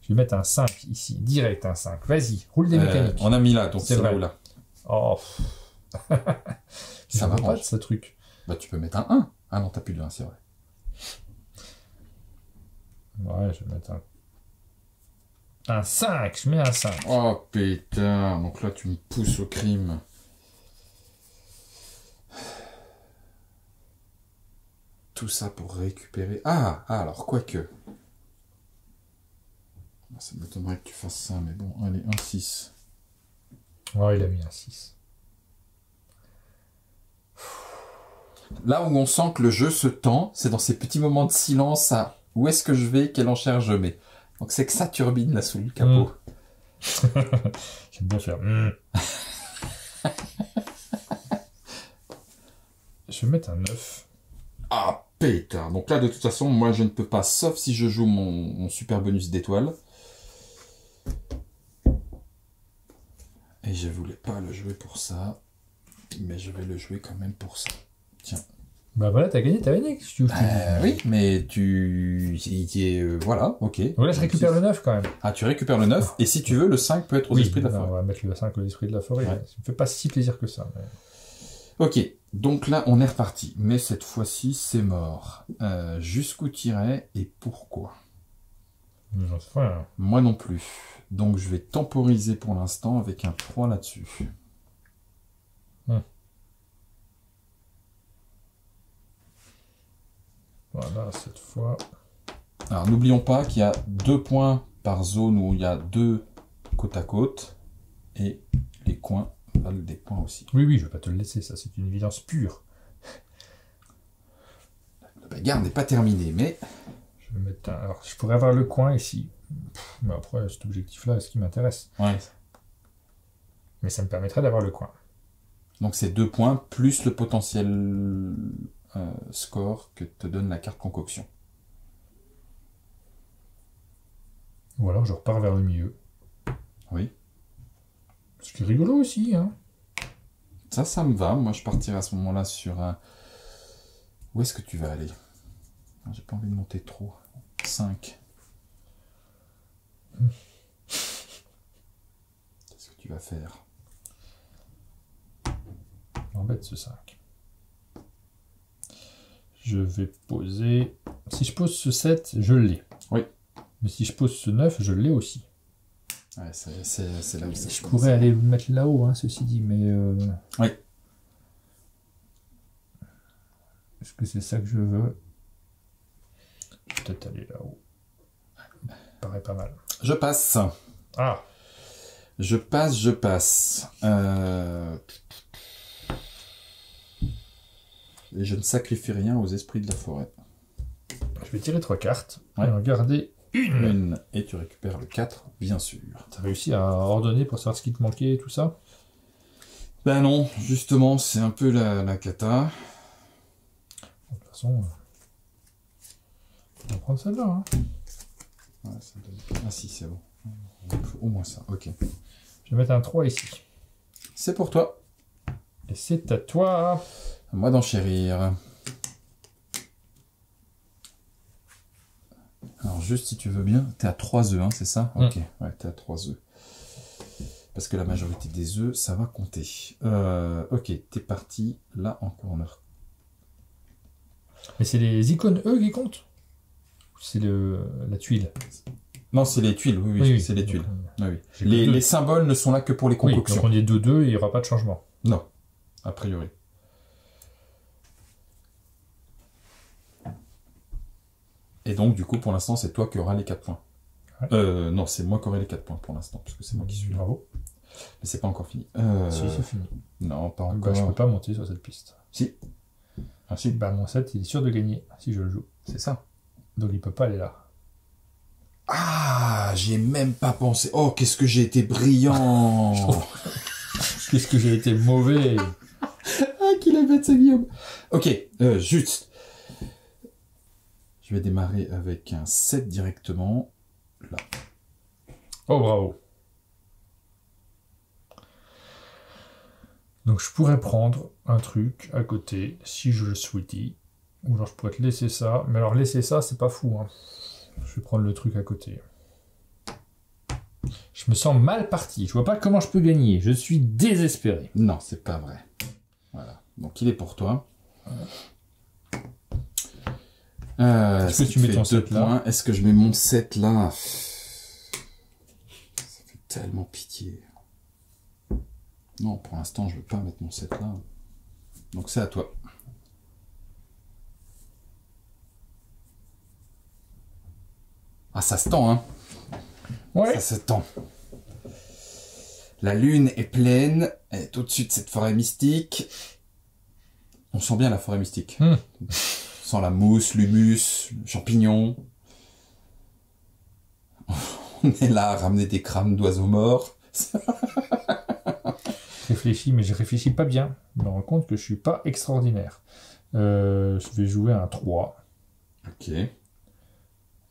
Je vais mettre un 5 ici, direct un 5. Vas-y, roule des mécaniques. On a mis là, donc C'est c'est vrai. là ou là. Oh. Ça Ça va va pas pas de ce truc. Bah, tu peux mettre un 1. Ah non, t'as plus de 1, c'est vrai. Ouais, je vais mettre un 5, je mets un 5. Oh putain, donc là tu me pousses au crime. Tout ça pour récupérer... Ah, alors quoique. Ça m'étonnerait que tu fasses ça, mais bon, allez, un 6. Ouais, il a mis un 6. Là où on sent que le jeu se tend, c'est dans ces petits moments de silence à où est-ce que je vais, quelle enchère je mets. Donc c'est que ça turbine là sous le capot. J'aime bien faire. Je vais mettre un 9. Ah, pétard. Donc là, de toute façon, moi, je ne peux pas, sauf si je joue mon super bonus d'étoiles. Et je voulais pas le jouer pour ça. Mais je vais le jouer quand même pour ça. Tiens. Bah voilà, t'as gagné. Si tu veux. Oui, mais voilà, ok. Donc là, je récupère le 9 quand même. Ah, tu récupères le 9, et si tu veux, le 5 peut être aux esprits de la non, forêt. on va mettre le 5 aux esprits de la forêt. Ouais. Ça me fait pas si plaisir que ça. Mais... Ok, donc là, on est reparti. Mais cette fois-ci, c'est mort. Jusqu'où t'irais et pourquoi? J'en sais rien. Moi non plus. Donc je vais temporiser pour l'instant avec un 3 là-dessus. Voilà, cette fois. Alors n'oublions pas qu'il y a 2 points par zone où il y a 2 côte à côte. Et les coins valent des points aussi. Oui, je vais pas te le laisser, ça c'est une évidence pure. La bagarre n'est pas terminée, mais... Je vais mettre alors, je pourrais avoir le coin ici. Mais après, cet objectif-là, est-ce qui m'intéresse? Ouais. Mais ça me permettrait d'avoir le coin. Donc c'est 2 points plus le potentiel score que te donne la carte concoction. Ou alors je repars vers le milieu. Oui. Ce qui est rigolo aussi, hein. Ça me va. Moi, je partirai à ce moment-là sur un... Où est-ce que tu vas aller? J'ai pas envie de monter trop. 5. Qu'est-ce que tu vas faire? M'embête ce 5. Je vais poser... Si je pose ce 7, je l'ai. Oui. Mais si je pose ce 9, je l'ai aussi. Ouais, c'est là où ça Je pourrais aller le mettre là-haut, hein, ceci dit, mais... Oui. Est-ce que c'est ça que je veux? Peut-être aller là-haut. Paraît pas mal. Je passe. Ah! Je passe. Et je ne sacrifie rien aux esprits de la forêt. Je vais tirer 3 cartes. Ouais. Et en garder une. Et tu récupères le 4, bien sûr. T'as réussi à ordonner pour savoir ce qui te manquait et tout ça? Ben non, justement, c'est un peu la cata. De toute façon, on va prendre celle-là. Hein. Ouais, ça donne... Ah si, c'est bon. Au moins ça, ok. Je vais mettre un 3 ici. C'est pour toi. Et c'est à toi. À moi d'enchérir. Alors juste si tu veux bien, t'es à 3 œufs, hein, c'est ça? Ok, ouais, t'es à 3 œufs. Parce que la majorité des œufs, ça va compter. Ok, t'es parti là en corner. Mais c'est les icônes E qui comptent? Ou c'est la tuile? Non, c'est les tuiles, oui, c'est les tuiles. Oui. Les symboles ne sont là que pour les concoctions. Oui, donc on est 2-2 et il n'y aura pas de changement. Non, a priori. Et donc, du coup, pour l'instant, c'est toi qui auras les 4 points. Ouais. Non, c'est moi qui aurai les 4 points pour l'instant, parce que c'est moi qui suis là. Bravo. Mais c'est pas encore fini. Si, c'est fini. Non, pas encore. Bah, je peux pas monter sur cette piste. Si. Ah si. Bah, mon 7, il est sûr de gagner, si je le joue. C'est ça. Donc il peut pas aller là. Ah, j'y ai même pas pensé. Oh, qu'est-ce que j'ai été brillant. Qu'est-ce que j'ai été mauvais. Ah, qu'il est bête, ce Guillaume. Ok, juste. Je vais démarrer avec un 7 directement. Là. Oh, bravo. Donc je pourrais prendre un truc à côté, si je le souhaitais. Ou alors je pourrais te laisser ça. Mais alors laisser ça, c'est pas fou. Hein. Je vais prendre le truc à côté. Je me sens mal parti. Je vois pas comment je peux gagner. Je suis désespéré. Non, c'est pas vrai. Voilà. Donc il est pour toi. Est-ce que tu mets ton 7 là? Est-ce que je mets mon 7 là? Ça fait tellement pitié. Non, pour l'instant, je veux pas mettre mon 7 là. Donc c'est à toi. Ah, ça se tend, hein? Ouais. Ça se tend. La lune est pleine, elle est au-dessus de cette forêt mystique. On sent bien la forêt mystique. On sent la mousse, l'humus, le champignon. On est là à ramener des crânes d'oiseaux morts. Je réfléchis, mais je réfléchis pas bien. Je me rends compte que je suis pas extraordinaire. Je vais jouer un 3. Ok.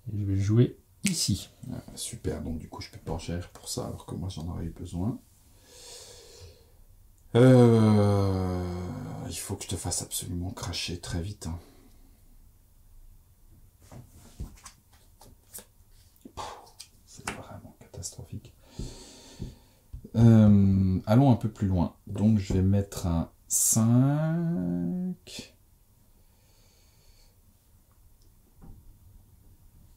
Et je vais jouer ici. Ah, super, donc du coup je peux pas en gérer pour ça alors que moi j'en aurais eu besoin. Il faut que je te fasse absolument cracher très vite. Hein. C'est vraiment catastrophique. Allons un peu plus loin. Donc je vais mettre un 5.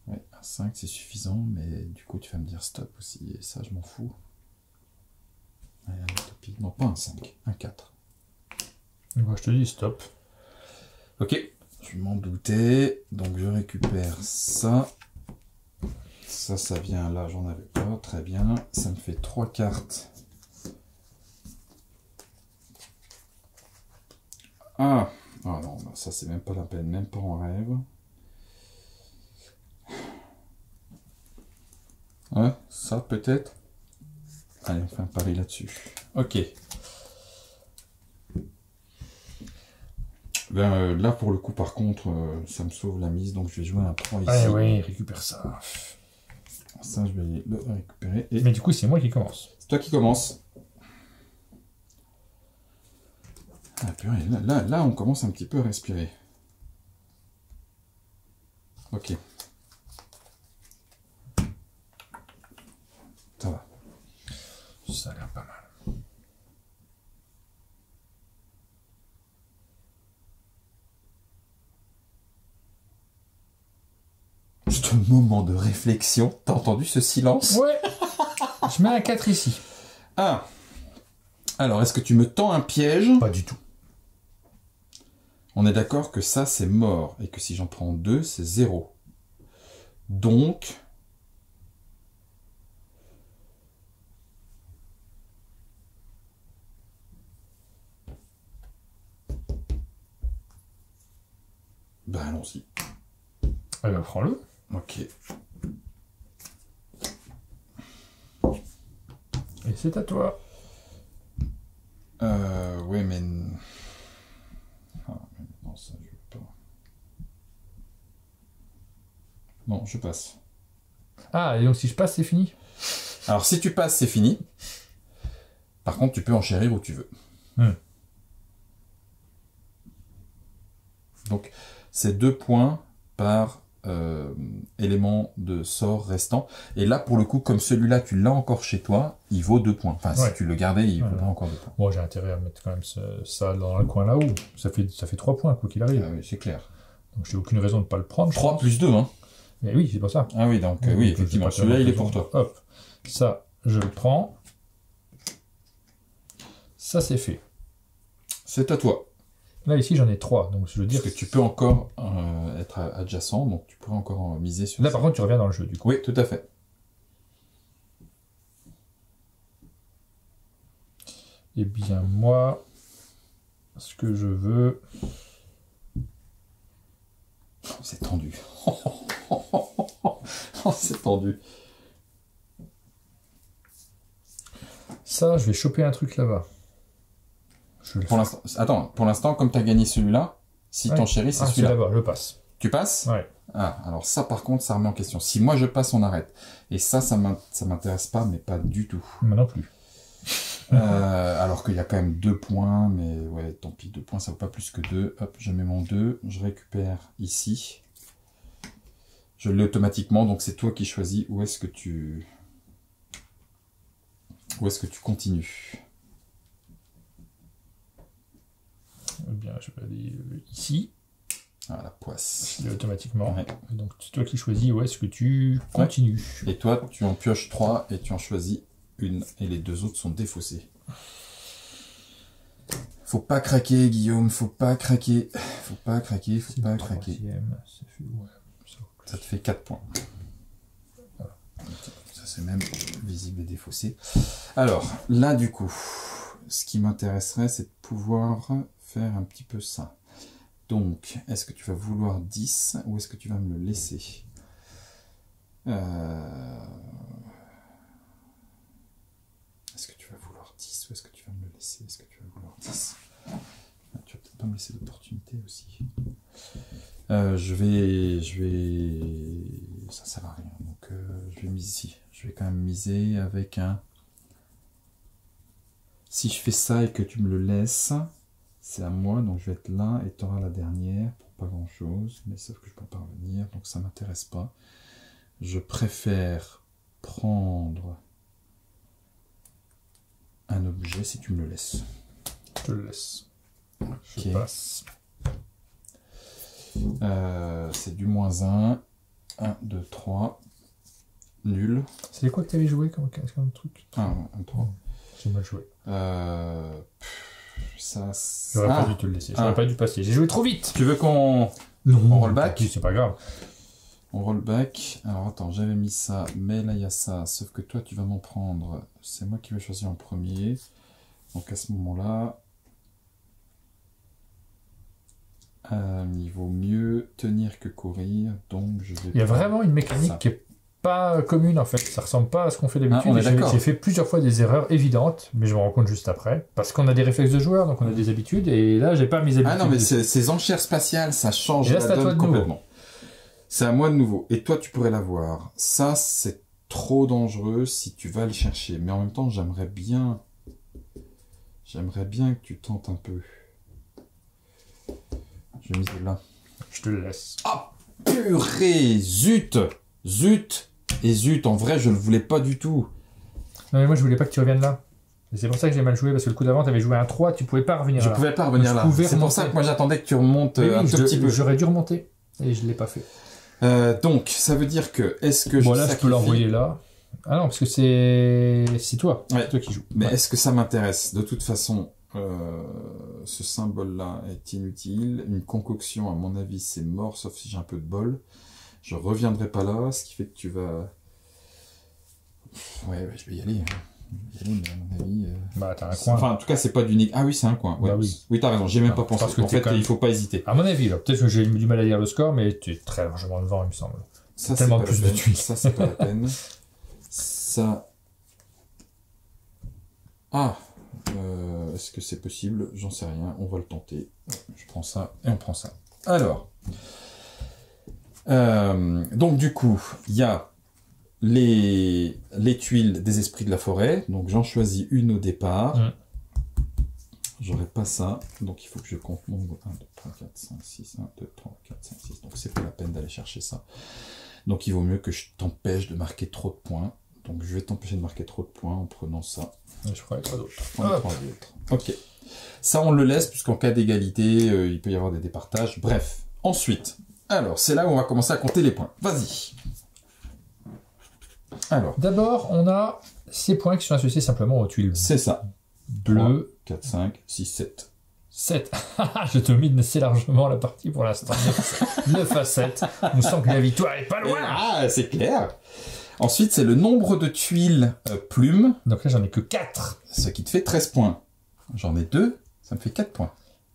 Ouais, un 5 c'est suffisant, mais du coup tu vas me dire stop aussi, et ça je m'en fous. Allez, non, pas un 5, un 4. Moi je te dis stop. Ok, je m'en doutais, donc je récupère ça. Ça vient là, j'en avais pas, très bien. Ça me fait 3 cartes. Ah non, ça c'est même pas la peine, même pas en rêve. Ça, peut-être. Allez, on fait un pari là-dessus. Ok. Ben, là, pour le coup, par contre, ça me sauve la mise, donc je vais jouer un 3 ici. Ah oui, récupère ça. Ça, je vais le récupérer. Et Mais du coup, c'est moi qui commence. c'est toi qui commences. Ah, purée, là, on commence un petit peu à respirer. Ok. Ça va. Ça a l'air pas mal. Juste un moment de réflexion. T'as entendu ce silence? Ouais. Je mets un 4 ici. Ah. Alors, est-ce que tu me tends un piège? Pas du tout. On est d'accord que ça, c'est mort. Et que si j'en prends 2, c'est 0. Donc... Ben, allons-y. Eh ben, prends-le. Ok. Et c'est à toi. Ouais, mais... Ah, mais non, ça, je veux pas. Non, je passe. Ah, et donc si je passe, c'est fini? Alors, si tu passes, c'est fini. Par contre, tu peux enchérir où tu veux. Donc, c'est 2 points par élément de sort restant. Et là, pour le coup, comme celui-là, tu l'as encore chez toi, il vaut 2 points. Enfin, Ouais. si tu le gardais, il vaudrait encore 2 points. Bon, j'ai intérêt à mettre quand même ça dans le coin là-haut. Ça fait 3 points, quoi qu'il arrive. Oui, c'est clair. Donc j'ai aucune raison de ne pas le prendre. 3 plus 2, hein. Mais oui, c'est pour ça. Ah oui, donc, oui, Donc, effectivement. j'ai pas Celui-là, il est tellement pour besoin. toi. Hop. Ça, je le prends. Ça, c'est fait. C'est à toi. Là, ici, j'en ai 3. Donc, je veux dire Parce que tu peux encore être adjacent, donc tu pourrais encore miser sur là, ça. par contre, tu reviens dans le jeu, du coup. Oui, tout à fait. Eh bien, moi, ce que je veux... C'est tendu. C'est tendu. Ça, je vais choper un truc là-bas. Je le Pour l'instant, attends, pour l'instant, comme tu as gagné celui-là, si ton chéri, c'est c'est celui-là. là-bas, je passe. Tu passes? Ouais. Ah, alors ça, par contre, ça remet en question. Si moi je passe, on arrête. Et ça m'intéresse pas, mais pas du tout. Moi non plus. Alors qu'il y a quand même 2 points, mais ouais, tant pis, 2 points, ça vaut pas plus que 2. Hop, je mets mon 2, je récupère ici. Je l'ai automatiquement, donc c'est toi qui choisis où est-ce que tu continues. Eh bien, je vais aller ici. Ah, la poisse. Je l'ai automatiquement. Ouais. Et donc, c'est toi qui choisis où est-ce que tu continues. Et toi, tu en pioches 3 et tu en choisis une, et les 2 autres sont défaussés. Faut pas craquer, Guillaume, faut pas craquer. Faut pas craquer, faut pas craquer. Troisième, ça fait... Ouais, Ça te fait 4 points. Voilà. Ça, c'est même visible et défaussé. Alors, là, du coup, ce qui m'intéresserait, c'est de pouvoir faire un petit peu ça. Donc, est-ce que tu vas vouloir 10 ou est-ce que tu vas me le laisser? Est-ce que tu vas vouloir 10 ou est-ce que tu vas me le laisser? Est-ce que tu vas vouloir 10? Tu vas peut-être pas me laisser l'opportunité aussi. Je vais... Ça sert à rien. Donc, je vais miser ici. Je vais quand même miser avec un... Si je fais ça et que tu me le laisses, c'est à moi. Donc, je vais être là et tu auras la dernière pour pas grand-chose. Mais sauf que je peux pas revenir. Donc, ça m'intéresse pas. Je préfère prendre un objet si tu me le laisses. je te le laisse. Je Ok. passe. C'est du -1. 1, 2, 3. Nul. C'est quoi que tu avais joué comme truc? 1, 3. J'ai mal joué. Ça... J'aurais pas dû te le laisser. J'aurais pas dû passer. J'ai joué trop vite. Tu veux qu'on... Non, On roll back? c'est pas grave. On roll back. Alors attends, j'avais mis ça, mais là il y a ça. Sauf que toi tu vas m'en prendre. C'est moi qui vais choisir en premier. Donc à ce moment-là, il vaut mieux tenir que courir. Donc je vais. Il y a vraiment une mécanique ça. qui est pas commune en fait. Ça ressemble pas à ce qu'on fait d'habitude. Ah, on est Et d'accord. j'ai fait plusieurs fois des erreurs évidentes, mais je me rends compte juste après. Parce qu'on a des réflexes de joueur, donc on a des habitudes, et là, j'ai pas mes habitudes. Ah non, mais ces enchères spatiales, ça change Et là, la c'est à toi donne de nouveau. complètement. C'est à moi de nouveau. Et toi, tu pourrais l'avoir. Ça, c'est trop dangereux si tu vas le chercher. Mais en même temps, j'aimerais bien que tu tentes un peu. Je vais miser là. Je te le laisse. Ah, purée, zut, et zut. En vrai, je le voulais pas du tout. Non, mais moi, je voulais pas que tu reviennes là. Et c'est pour ça que j'ai mal joué, parce que le coup d'avant, t'avais joué un 3, tu pouvais pas revenir Je là. pouvais pas revenir Je là. pouvais C'est pour remonter. ça que moi, j'attendais que tu remontes Mais un oui, tout petit peu. j'aurais dû remonter, et je l'ai pas fait. Donc, ça veut dire que est-ce que Bon, je là, je peux sacrifie... l'envoyer là. Ah non, parce que c'est toi. Ouais. C'est toi qui joues. Mais Ouais. est-ce que ça m'intéresse? De toute façon, ce symbole-là est inutile. Une concoction, à mon avis, c'est mort, sauf si j'ai un peu de bol. Je reviendrai pas là, ce qui fait que tu vas... Ouais, je vais y aller. Je vais y aller, mais à mon avis... Bah, t'as un coin. Enfin, en tout cas, c'est pas d'unique. Ah oui, c'est un coin. Ouais. Bah oui. Oui, t'as raison, j'ai même Ah, pas pensé. parce que En t'es fait, quand même- il faut pas hésiter. À mon avis, là. Peut-être que j'ai eu du mal à lire le score, mais tu es très largement devant, il me semble. Ça, c'est tellement pas plus la de peine. tuiles. Ça, c'est pas la peine. Ça... Ah, est-ce que c'est possible? J'en sais rien, on va le tenter. Je prends ça et on prend ça. Alors, donc du coup, il y a les tuiles des esprits de la forêt. Donc j'en choisis une au départ. J'aurais pas ça, donc il faut que je compte nombre 1, 2, 3, 4, 5, 6, 1, 2, 3, 4, 5, 6. Donc c'est pas la peine d'aller chercher ça. Donc il vaut mieux que je t'empêche de marquer trop de points. Donc je vais t'empêcher de marquer trop de points en prenant ça. Et je ferai trois d'autres. On les prend les autres. Ok. Ça, on le laisse, puisqu'en cas d'égalité, il peut y avoir des départages. Bref. Ensuite, alors, c'est là où on va commencer à compter les points. Vas-y. Alors, D'abord, on a ces points qui sont associés simplement aux tuiles c'est ça. bleues. 4, 5, 6, 7. 7. Je domine assez largement la partie pour l'instant. 9 à 7. On sent que la victoire est pas loin. Ah, c'est clair. Ensuite, c'est le nombre de tuiles plumes, Donc là, j'en ai que 4. ce qui te fait 13 points. J'en ai 2, ça me fait 4 points.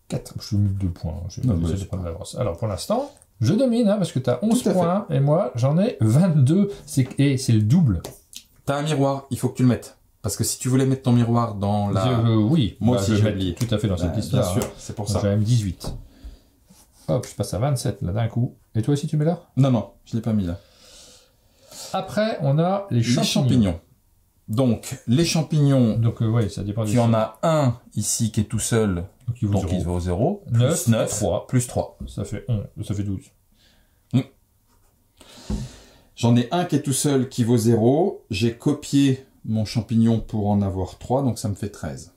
4. Je suis mis 2 points. Non, mais J'essaie de c'est prendre l'avance. Alors, pour l'instant, je domine, hein, parce que tu as 11 Tout à fait. points, et moi, j'en ai 22. Et c'est le double. T'as un miroir, il faut que tu le mettes. Parce que si tu voulais mettre ton miroir dans la... Oui. Moi Bah, aussi, je j'ai vais mettre oublié. tout à fait dans cette Bien liste-là. sûr, hein. c'est pour Donc, ça. j'ai même 18. Hop, je passe à 27, là, d'un coup. Et toi aussi, tu mets là? Non, non, je l'ai pas mis là. Après, on a les Les champignons. champignons. Donc, les champignons, Donc, ouais, ça dépend tu en as un ici qui est tout seul, Donc, il vaut donc 0. il vaut 0. 9, Plus 9, 3. plus 3. Ça fait 11. Ça fait 12. J'en ai un qui est tout seul qui vaut 0. J'ai copié mon champignon pour en avoir 3, donc ça me fait 13.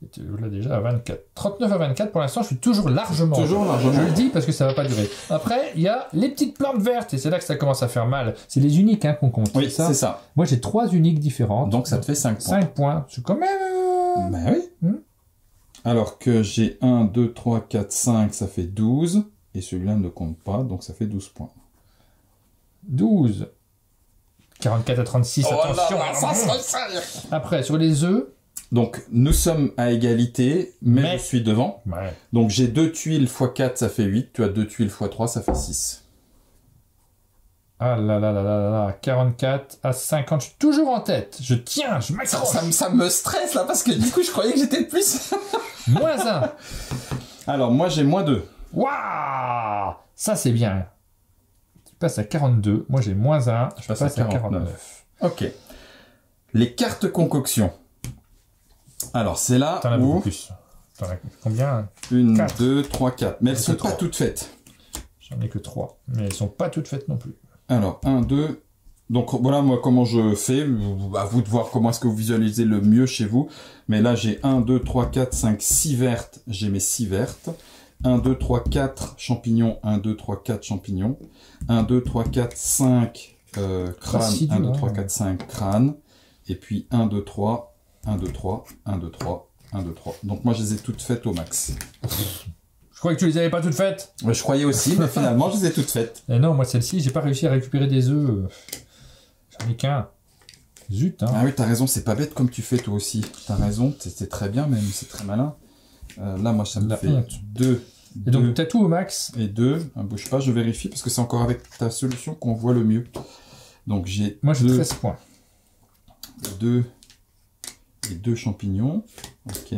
Et tu es là déjà à 24. 39 à 24, pour l'instant, je suis toujours largement. Toujours largement. Je le dis parce que ça va pas durer. Après, il y a les petites plantes vertes, et c'est là que ça commence à faire mal. C'est les uniques hein, qu'on compte. Oui, c'est ça. Moi, j'ai 3 uniques différentes. Donc ça te fait 5 points. 5 points. C'est quand même... Ben oui. Alors que j'ai 1, 2, 3, 4, 5, ça fait 12. Et celui-là ne compte pas, donc ça fait 12 points. 12. 44 à 36, attention. Après, sur les œufs... Donc, nous sommes à égalité, mais Mais- je suis devant. Ouais. Donc, j'ai 2 tuiles x 4, ça fait 8. Tu as 2 tuiles x 3, ça fait 6. Ah là là là là là là, 44 à 50, je suis toujours en tête. Je tiens, je m'accroche. Ça me stresse, là, parce que du coup, je croyais que j'étais le plus. Moins 1. Alors, moi, j'ai moins 2. Waouh! Ça, c'est bien. Tu passes à 42. Moi, j'ai moins 1. Je passe à 49. Ok. Les cartes concoction. Alors, c'est là T'en as beaucoup où... plus. T'en as combien? 1, 4. 2, 3, 4. Mais elles C'est sont trois. pas toutes faites. J'en ai que 3. Mais elles sont pas toutes faites non plus. Alors, 1, 2... Donc, voilà, moi, comment je fais. À vous de voir comment est-ce que vous visualisez le mieux chez vous. Mais là, j'ai 1, 2, 3, 4, 5, 6 vertes. J'ai mes 6 vertes. 1, 2, 3, 4 champignons. 1, 2, 3, 4 champignons. 1, 2, 3, 4, 5 crânes. Assidu, 1, 2, hein. 3, 4, 5 crânes. Et puis 1, 2, 3, 1, 2, 3, 1, 2, 3, 1, 2, 3. Donc, moi, je les ai toutes faites au max. Je croyais que tu les avais pas toutes faites. Ouais, je croyais aussi, mais finalement, je les ai toutes faites. Et non, moi, celle-ci, j'ai pas réussi à récupérer des œufs. J'en ai qu'un. Zut, hein. Ah oui, t'as raison, c'est pas bête comme tu fais toi aussi. T'as raison, c'est très bien même, c'est très malin. Là, moi, ça me La fait honte. 2 Et donc, t'as tout au max. Et 2, bouge pas, je vérifie, parce que c'est encore avec ta solution qu'on voit le mieux. Donc j'ai... Moi, j'ai 13 points. 2 et 2 champignons. Ok.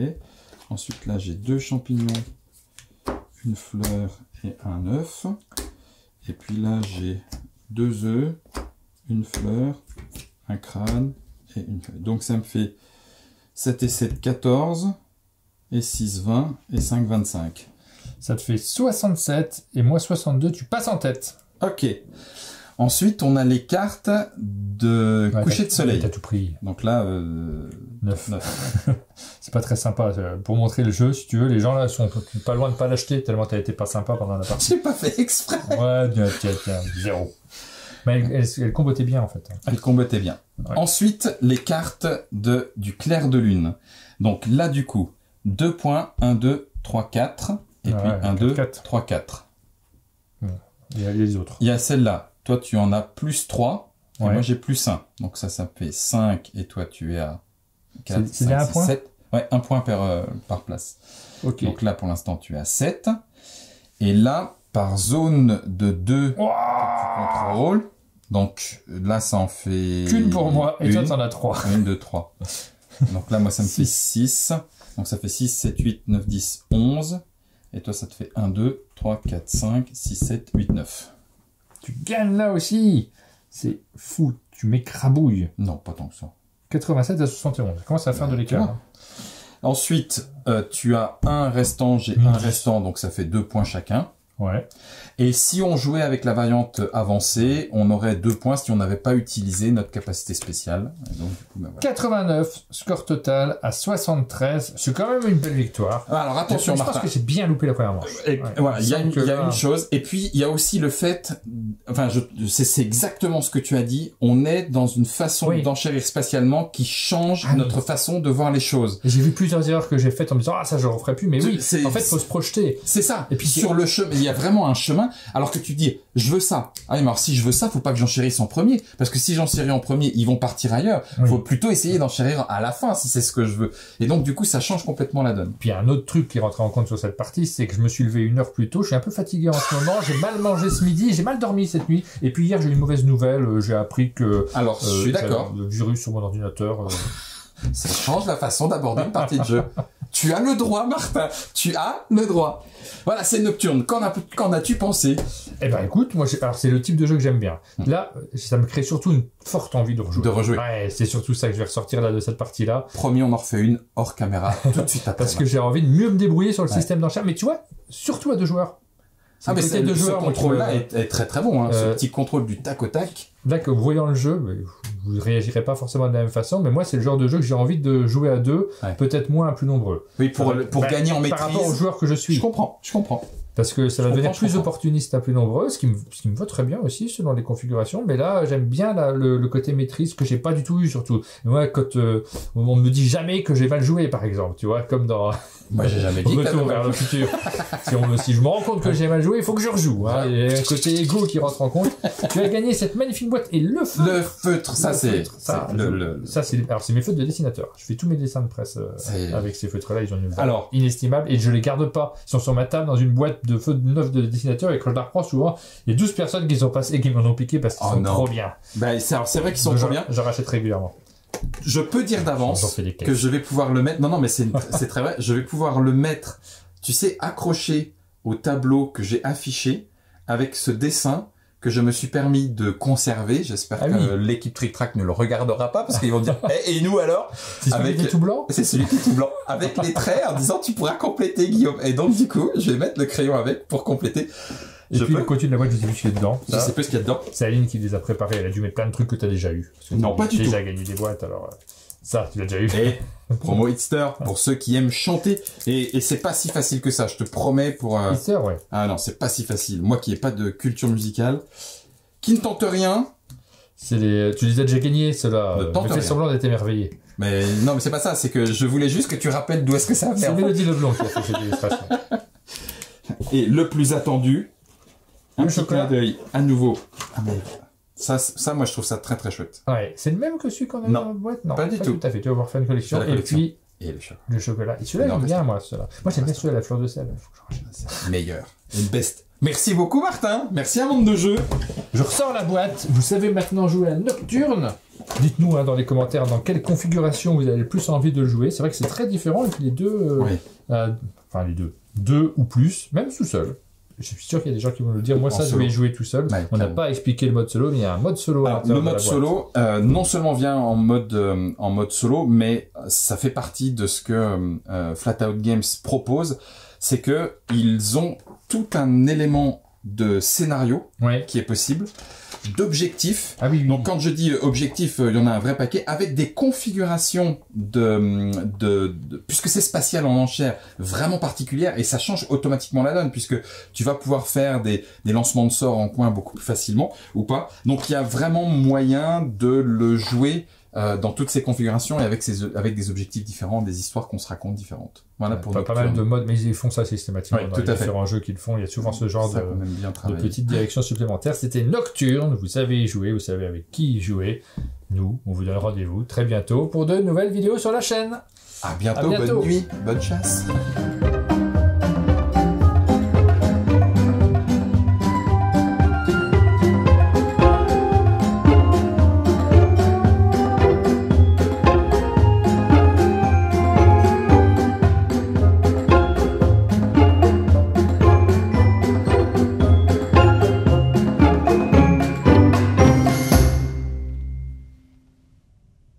Ensuite, là, j'ai 2 champignons, une fleur et un œuf. Et puis là, j'ai 2 œufs, une fleur, un crâne et une feuille. Donc, ça me fait 7 et 7, 14, et 6, 20, et 5, 25. Ça te fait 67, et moi 62, tu passes en tête. Ok. Ensuite, on a les cartes de coucher de soleil. T'as tout pris. Donc là, 9. C'est pas très sympa. Pour montrer le jeu, si tu veux, les gens là sont pas loin de pas l'acheter tellement t'as été pas sympa pendant la partie. J'ai pas fait exprès. Ouais, tiens, 0. Mais elle combattait bien en fait. Elle combattait bien. Ouais. Ensuite, les cartes du clair de lune. Donc là, du coup, 2 points, 1, 2, 3, 4. Et puis 1, 2, 3, 4. Bon. Il y a les autres. Il y a celle-là. Toi, tu en as plus 3. Et ouais. moi, j'ai plus 1. Donc ça fait 5. Et toi, tu es à 4, c'est 5, 6, 7. Ouais, 1 point par place. Ok. Donc là, pour l'instant, tu es à 7. Et là, par zone de 2 que tu contrôles. Donc là, ça en fait... Qu'une pour moi. Et toi, t'en as 3. 1, 2, 3. Donc là, moi, ça me fait 6. Donc ça fait 6, 7, 8, 9, 10, 11. Et toi, ça te fait 1, 2, 3, 4, 5, 6, 7, 8, 9. Tu gagnes là aussi. C'est fou. Tu m'écrabouilles. Non, pas tant que ça. 87 à 71. Comment ça va faire de l'écart hein. Ensuite, tu as un restant, j'ai un restant, donc ça fait 2 points chacun. Ouais. Et si on jouait avec la variante avancée, on aurait 2 points si on n'avait pas utilisé notre capacité spéciale. Et donc, du coup, ben voilà. 89, score total à 73. C'est quand même une belle victoire. Alors attention, Martin. Je pense que j'ai bien loupé la première manche. Et voilà, il y a une chose. Et puis, il y a aussi le fait, enfin, c'est exactement ce que tu as dit. On est dans une façon d'enchérir spatialement qui change notre façon de voir les choses. J'ai vu plusieurs erreurs que j'ai faites en me disant, ça, je ne referai plus. Mais oui, en fait, faut se projeter. C'est ça. Et puis, sur le chemin, il y a vraiment un chemin. Alors que tu dis, je veux ça. Ah mais alors si je veux ça, faut pas que j'enchérisse en premier. Parce que si j'enchéris en premier, ils vont partir ailleurs. Faut plutôt essayer d'enchérir à la fin si c'est ce que je veux. Et donc du coup, ça change complètement la donne. Puis un autre truc qui rentre en compte sur cette partie, c'est que je me suis levé 1 heure plus tôt. Je suis un peu fatigué en ce moment. J'ai mal mangé ce midi. J'ai mal dormi cette nuit. Et puis hier, j'ai eu une mauvaise nouvelle. J'ai appris que... Alors, je suis d'accord. Le virus sur mon ordinateur... Ça change la façon d'aborder une partie de jeu. Tu as le droit, Martin. Tu as le droit. Voilà, c'est Nocturne. Qu'en as-tu pensé? Eh ben, écoute, moi, alors c'est le type de jeu que j'aime bien. Là, ça me crée surtout une forte envie de rejouer. De rejouer. Ouais, c'est surtout ça que je vais ressortir là de cette partie-là. Promis, on en refait une hors caméra tout de suite après. Parce que j'ai envie de mieux me débrouiller sur le système d'enchères. Mais tu vois, surtout à 2 joueurs. Ah mais ce contrôle-là est très très bon, hein. Ce petit contrôle du tac au tac. Là, que voyant le jeu, vous réagirez pas forcément de la même façon, mais moi, c'est le genre de jeu que j'ai envie de jouer à 2, peut-être moins à plus nombreux. Oui, pour gagner en maîtrise. Par rapport aux joueurs que je suis. Je comprends. Parce que ça va devenir plus opportuniste à plus nombreux, ce qui me va très bien aussi selon les configurations. Mais là, j'aime bien le côté maîtrise que j'ai pas du tout eu surtout. Et moi, quand on me dit jamais que j'ai mal joué, par exemple, tu vois, comme dans moi j'ai jamais dit Retour vers le futur. Si je me rends compte que j'ai mal joué, il faut que je rejoue. Hein. Il y a un côté égo qui rentre en compte. Tu as gagné cette magnifique boîte et le feutre. Le feutre, ça c'est alors c'est mes feutres de dessinateur. Je fais tous mes dessins de presse avec ces feutres-là. Ils ont une valeur inestimable et je les garde pas. Ils sont sur ma table dans une boîte de feutres neufs de dessinateur et quand je la reprends souvent, il y a 12 personnes qui sont passées et qui m'en ont piqué parce qu'ils sont trop bien. Ben, c'est vrai qu'ils sont trop bien. Je rachète régulièrement. Je peux dire d'avance que je vais pouvoir le mettre. Non, mais c'est très vrai. Je vais pouvoir le mettre, tu sais, accroché au tableau que j'ai affiché avec ce dessin que je me suis permis de conserver. J'espère que l'équipe Trick Track ne le regardera pas parce qu'ils vont dire et nous alors? C'est celui qui est tout blanc? C'est celui qui est tout blanc. Avec les traits en disant tu pourras compléter, Guillaume. Et donc du coup, je vais mettre le crayon avec pour compléter. Et puis le côté de la boîte, je sais plus ce qu'il y a dedans. Je sais plus ce qu'il y a dedans. C'est Aline qui les a préparés. Elle a dû mettre plein de trucs que tu as déjà eu. Non, pas du tout. Tu as déjà gagné des boîtes, alors ça, tu l'as déjà eu. Et promo Hitster pour ceux qui aiment chanter. Et c'est pas si facile que ça, je te promets pour... Hitster, ouais. Ah non, c'est pas si facile. Moi qui ai pas de culture musicale, qui ne tente rien... Tu les as déjà gagnés, ceux-là. Je fais semblant d'être émerveillé. Mais non, mais c'est pas ça. C'est que je voulais juste que tu rappelles d'où est-ce que ça vient. C'est Mélodie Leblanc qui a fait cette illustration. Et le plus attendu... Un petit clin d'œil à nouveau. Ah mais ça, moi je trouve ça très très chouette. Ouais, c'est le même que celui qu'on a eu dans la boîte? Non, pas du tout. Tout à fait. Tu vas voir faire une collection. Et puis Et le chocolat. Le chocolat. Et celui-là, Non, j'aime mais bien, c'est- moi, celui-là. Moi, j'aime bien celui à la fleur de sel. Faut que j'en rachète. C'est meilleur. Une best. Merci beaucoup, Martin. Merci à Monde de Jeu. Je ressors la boîte. Vous savez maintenant jouer à Nocturne. Dites-nous dans les commentaires dans quelle configuration vous avez le plus envie de le jouer. C'est vrai que c'est très différent avec les deux. Oui. Enfin, les deux. Deux ou plus, même tout seul. Je suis sûr qu'il y a des gens qui vont le dire. Moi, En ça, je solo. vais y jouer tout seul. Ouais, On n'a clairement. pas expliqué le mode solo, mais il y a un mode solo à Alors, l'intérieur le de la mode boîte. solo, non seulement vient en mode solo, mais ça fait partie de ce que Flatout Games propose, c'est que ils ont tout un élément de scénario Ouais. qui est possible, d'objectifs. Ah oui, oui. Donc quand je dis objectif, il y en a un vrai paquet avec des configurations puisque c'est spatial en enchère vraiment particulières et ça change automatiquement la donne puisque tu vas pouvoir faire des lancements de sorts en coin beaucoup plus facilement ou pas. Donc il y a vraiment moyen de le jouer dans toutes ces configurations et avec des objectifs différents, des histoires qu'on se raconte différentes. Voilà pour pas mal de modes, mais ils font ça systématiquement Ouais, dans tout les à fait. différents jeux qu'ils font. Il y a souvent ce genre ça qu'on aime bien de travailler. petites directions supplémentaires. C'était Nocturne. Vous savez y jouer, vous savez avec qui y jouer. Nous, on vous donne rendez-vous très bientôt pour de nouvelles vidéos sur la chaîne. À bientôt, À bientôt. bonne nuit, bonne chasse.